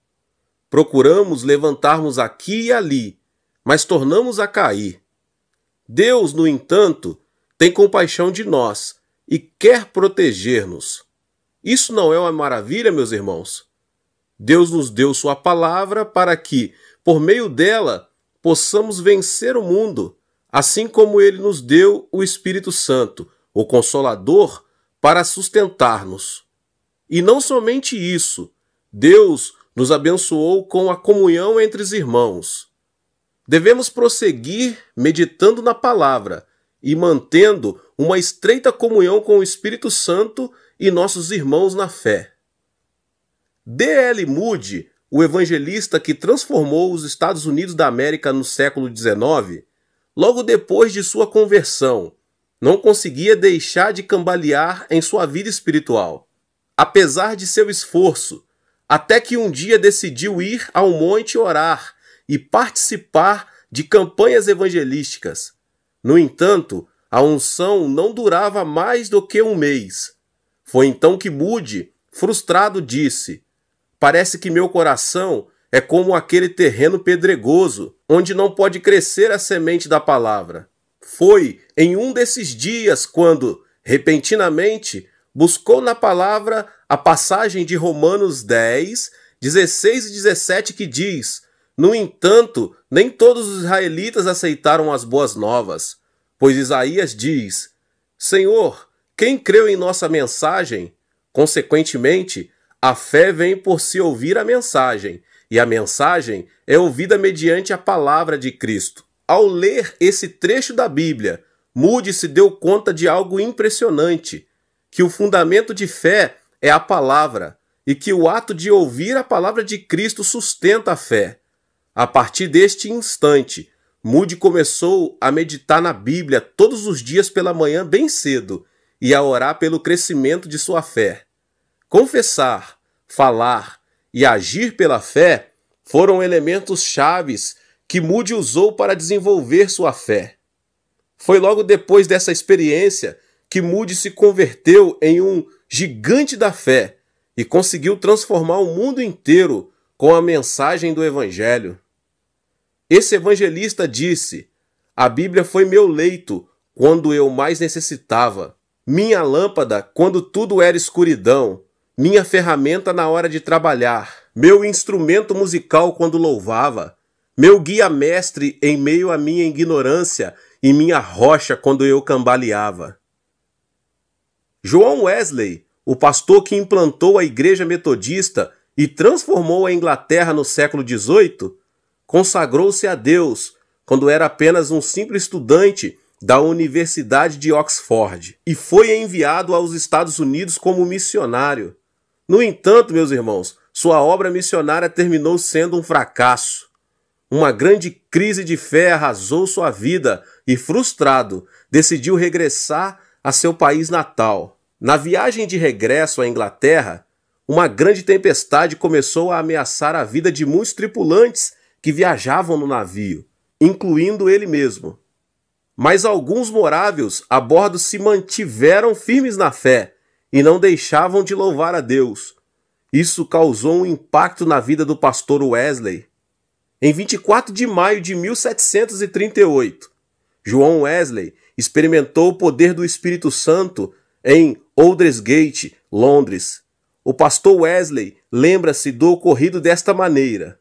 Procuramos levantar-nos aqui e ali, mas tornamos a cair. Deus, no entanto, tem compaixão de nós e quer proteger-nos. Isso não é uma maravilha, meus irmãos? Deus nos deu sua palavra para que, por meio dela, possamos vencer o mundo, assim como ele nos deu o Espírito Santo, o Consolador, para sustentar-nos. E não somente isso, Deus nos abençoou com a comunhão entre os irmãos. Devemos prosseguir meditando na palavra e mantendo uma estreita comunhão com o Espírito Santo e nossos irmãos na fé. D.L. Moody, o evangelista que transformou os Estados Unidos da América no século XIX, logo depois de sua conversão, não conseguia deixar de cambalear em sua vida espiritual. Apesar de seu esforço, até que um dia decidiu ir ao monte orar e participar de campanhas evangelísticas. No entanto, a unção não durava mais do que um mês. Foi então que Moody, frustrado, disse: parece que meu coração é como aquele terreno pedregoso, onde não pode crescer a semente da palavra. Foi em um desses dias quando, repentinamente, buscou na palavra a passagem de Romanos 10, 16 e 17 que diz: no entanto, nem todos os israelitas aceitaram as boas novas, pois Isaías diz: Senhor, quem creu em nossa mensagem? Consequentemente, a fé vem por se ouvir a mensagem, e a mensagem é ouvida mediante a palavra de Cristo. Ao ler esse trecho da Bíblia, Moody se deu conta de algo impressionante, que o fundamento de fé é a palavra, e que o ato de ouvir a palavra de Cristo sustenta a fé. A partir deste instante, Moody começou a meditar na Bíblia todos os dias pela manhã bem cedo e a orar pelo crescimento de sua fé. Confessar, falar e agir pela fé foram elementos chaves que Moody usou para desenvolver sua fé. Foi logo depois dessa experiência que Moody se converteu em um gigante da fé e conseguiu transformar o mundo inteiro com a mensagem do Evangelho. Esse evangelista disse: a Bíblia foi meu leito quando eu mais necessitava, minha lâmpada quando tudo era escuridão, minha ferramenta na hora de trabalhar, meu instrumento musical quando louvava, meu guia-mestre em meio à minha ignorância e minha rocha quando eu cambaleava. João Wesley, o pastor que implantou a Igreja Metodista e transformou a Inglaterra no século XVIII, consagrou-se a Deus quando era apenas um simples estudante da Universidade de Oxford e foi enviado aos Estados Unidos como missionário. No entanto, meus irmãos, sua obra missionária terminou sendo um fracasso. Uma grande crise de fé arrasou sua vida e, frustrado, decidiu regressar a seu país natal. Na viagem de regresso à Inglaterra, uma grande tempestade começou a ameaçar a vida de muitos tripulantes que viajavam no navio, incluindo ele mesmo. Mas alguns morávios a bordo se mantiveram firmes na fé e não deixavam de louvar a Deus. Isso causou um impacto na vida do pastor Wesley. Em 24 de maio de 1738, João Wesley experimentou o poder do Espírito Santo em Aldersgate, Londres. O pastor Wesley lembra-se do ocorrido desta maneira.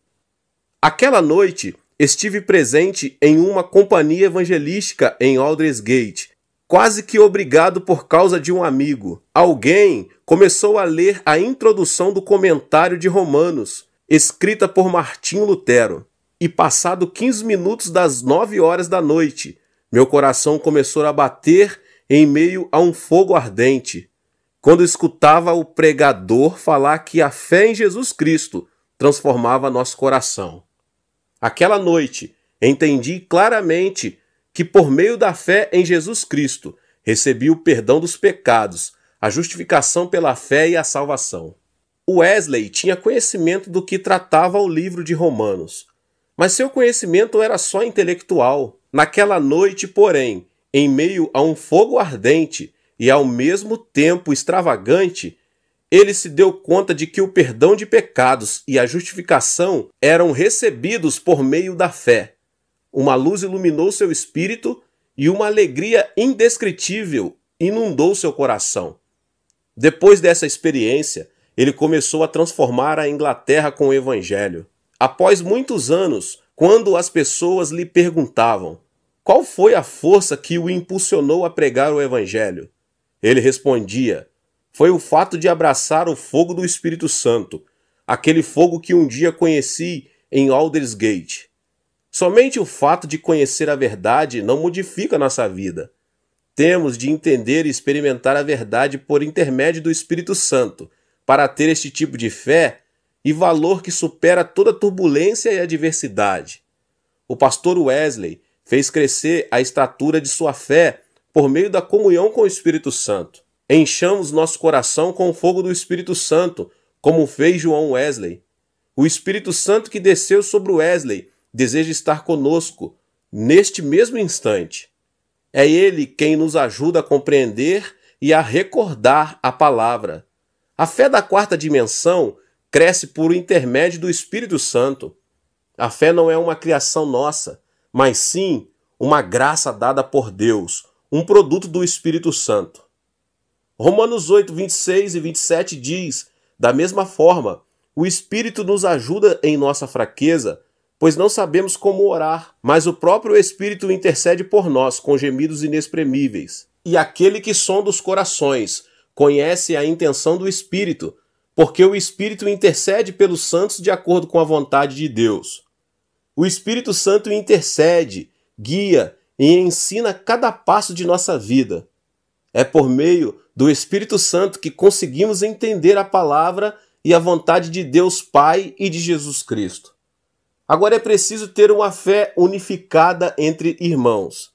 Aquela noite, estive presente em uma companhia evangelística em Aldersgate, quase que obrigado por causa de um amigo. Alguém começou a ler a introdução do comentário de Romanos, escrita por Martinho Lutero. E passado 15 minutos das 9 horas da noite, meu coração começou a bater em meio a um fogo ardente, quando escutava o pregador falar que a fé em Jesus Cristo transformava nosso coração. Aquela noite, entendi claramente que por meio da fé em Jesus Cristo, recebi o perdão dos pecados, a justificação pela fé e a salvação. Wesley tinha conhecimento do que tratava o livro de Romanos, mas seu conhecimento era só intelectual. Naquela noite, porém, em meio a um fogo ardente e ao mesmo tempo extravagante, ele se deu conta de que o perdão de pecados e a justificação eram recebidos por meio da fé. Uma luz iluminou seu espírito e uma alegria indescritível inundou seu coração. Depois dessa experiência, ele começou a transformar a Inglaterra com o Evangelho. Após muitos anos, quando as pessoas lhe perguntavam qual foi a força que o impulsionou a pregar o Evangelho, ele respondia: foi o fato de abraçar o fogo do Espírito Santo, aquele fogo que um dia conheci em Aldersgate. Somente o fato de conhecer a verdade não modifica nossa vida. Temos de entender e experimentar a verdade por intermédio do Espírito Santo, para ter este tipo de fé e valor que supera toda turbulência e adversidade. O pastor Wesley fez crescer a estatura de sua fé por meio da comunhão com o Espírito Santo. Enchamos nosso coração com o fogo do Espírito Santo, como fez João Wesley. O Espírito Santo que desceu sobre Wesley deseja estar conosco neste mesmo instante. É Ele quem nos ajuda a compreender e a recordar a palavra. A fé da quarta dimensão cresce por intermédio do Espírito Santo. A fé não é uma criação nossa, mas sim uma graça dada por Deus, um produto do Espírito Santo. Romanos 8, 26 e 27 diz: da mesma forma, o Espírito nos ajuda em nossa fraqueza, pois não sabemos como orar, mas o próprio Espírito intercede por nós com gemidos inexprimíveis. E aquele que sonda os corações conhece a intenção do Espírito, porque o Espírito intercede pelos santos de acordo com a vontade de Deus. O Espírito Santo intercede, guia e ensina cada passo de nossa vida. É por meio do Espírito Santo que conseguimos entender a palavra e a vontade de Deus Pai e de Jesus Cristo. Agora é preciso ter uma fé unificada entre irmãos.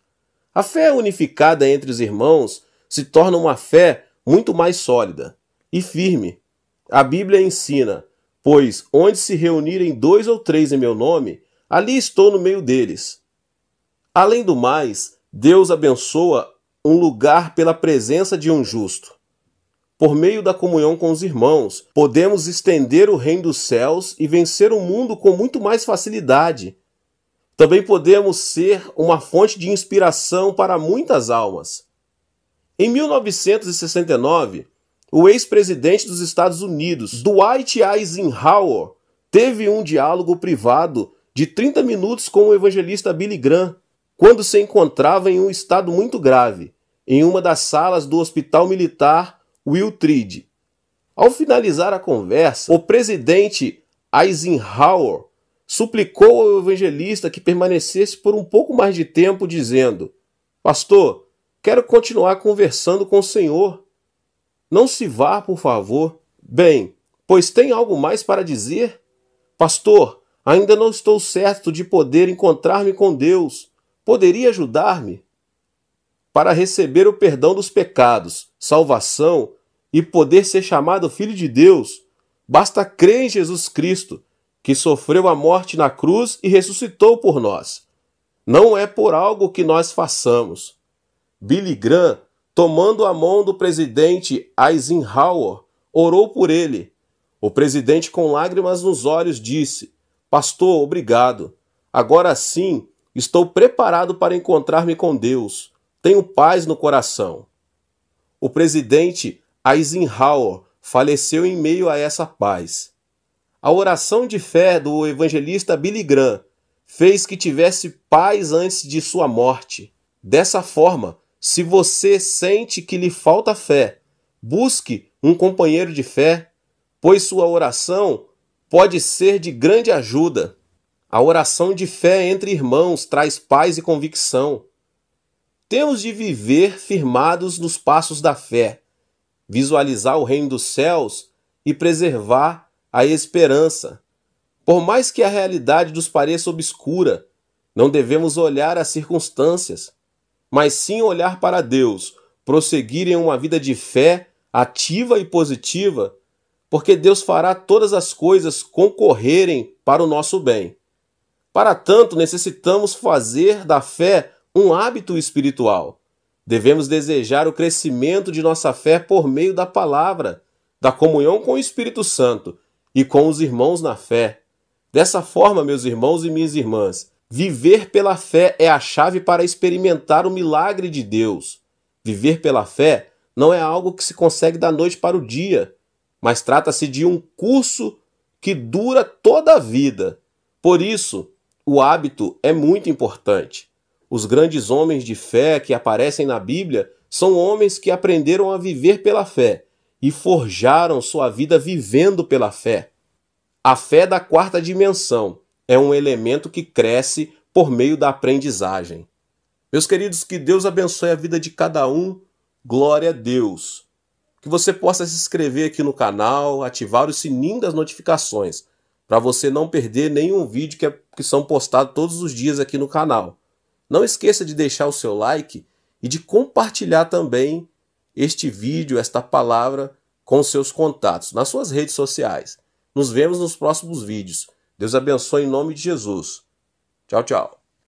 A fé unificada entre os irmãos se torna uma fé muito mais sólida e firme. A Bíblia ensina: pois onde se reunirem 2 ou 3 em meu nome, ali estou no meio deles. Além do mais, Deus abençoa um lugar pela presença de um justo. Por meio da comunhão com os irmãos, podemos estender o reino dos céus e vencer o mundo com muito mais facilidade. Também podemos ser uma fonte de inspiração para muitas almas. Em 1969, o ex-presidente dos Estados Unidos, Dwight Eisenhower, teve um diálogo privado de 30 minutos com o evangelista Billy Graham, quando se encontrava em um estado muito grave, em uma das salas do Hospital Militar Will Treat. Ao finalizar a conversa, o presidente Eisenhower suplicou ao evangelista que permanecesse por um pouco mais de tempo, dizendo: "Pastor, quero continuar conversando com o senhor. Não se vá, por favor." "Bem, pois tem algo mais para dizer?" "Pastor, ainda não estou certo de poder encontrar-me com Deus. Poderia ajudar-me?" Para receber o perdão dos pecados, salvação e poder ser chamado filho de Deus, basta crer em Jesus Cristo, que sofreu a morte na cruz e ressuscitou por nós. Não é por algo que nós façamos. Billy Graham, tomando a mão do presidente Eisenhower, orou por ele. O presidente, com lágrimas nos olhos, disse: "Pastor, obrigado. Agora sim, estou preparado para encontrar-me com Deus. Tenho paz no coração." O presidente Eisenhower faleceu em meio a essa paz. A oração de fé do evangelista Billy Graham fez que tivesse paz antes de sua morte. Dessa forma, se você sente que lhe falta fé, busque um companheiro de fé, pois sua oração pode ser de grande ajuda. A oração de fé entre irmãos traz paz e convicção. Temos de viver firmados nos passos da fé, visualizar o reino dos céus e preservar a esperança. Por mais que a realidade nos pareça obscura, não devemos olhar as circunstâncias, mas sim olhar para Deus, prosseguir em uma vida de fé ativa e positiva, porque Deus fará todas as coisas concorrerem para o nosso bem. Para tanto, necessitamos fazer da fé um hábito espiritual. Devemos desejar o crescimento de nossa fé por meio da palavra, da comunhão com o Espírito Santo e com os irmãos na fé. Dessa forma, meus irmãos e minhas irmãs, viver pela fé é a chave para experimentar o milagre de Deus. Viver pela fé não é algo que se consegue da noite para o dia, mas trata-se de um curso que dura toda a vida. Por isso, o hábito é muito importante. Os grandes homens de fé que aparecem na Bíblia são homens que aprenderam a viver pela fé e forjaram sua vida vivendo pela fé. A fé da quarta dimensão é um elemento que cresce por meio da aprendizagem. Meus queridos, que Deus abençoe a vida de cada um. Glória a Deus. Que você possa se inscrever aqui no canal, ativar o sininho das notificações, para você não perder nenhum vídeo que são postados todos os dias aqui no canal. Não esqueça de deixar o seu like e de compartilhar também este vídeo, esta palavra, com seus contatos, nas suas redes sociais. Nos vemos nos próximos vídeos. Deus abençoe em nome de Jesus. Tchau, tchau.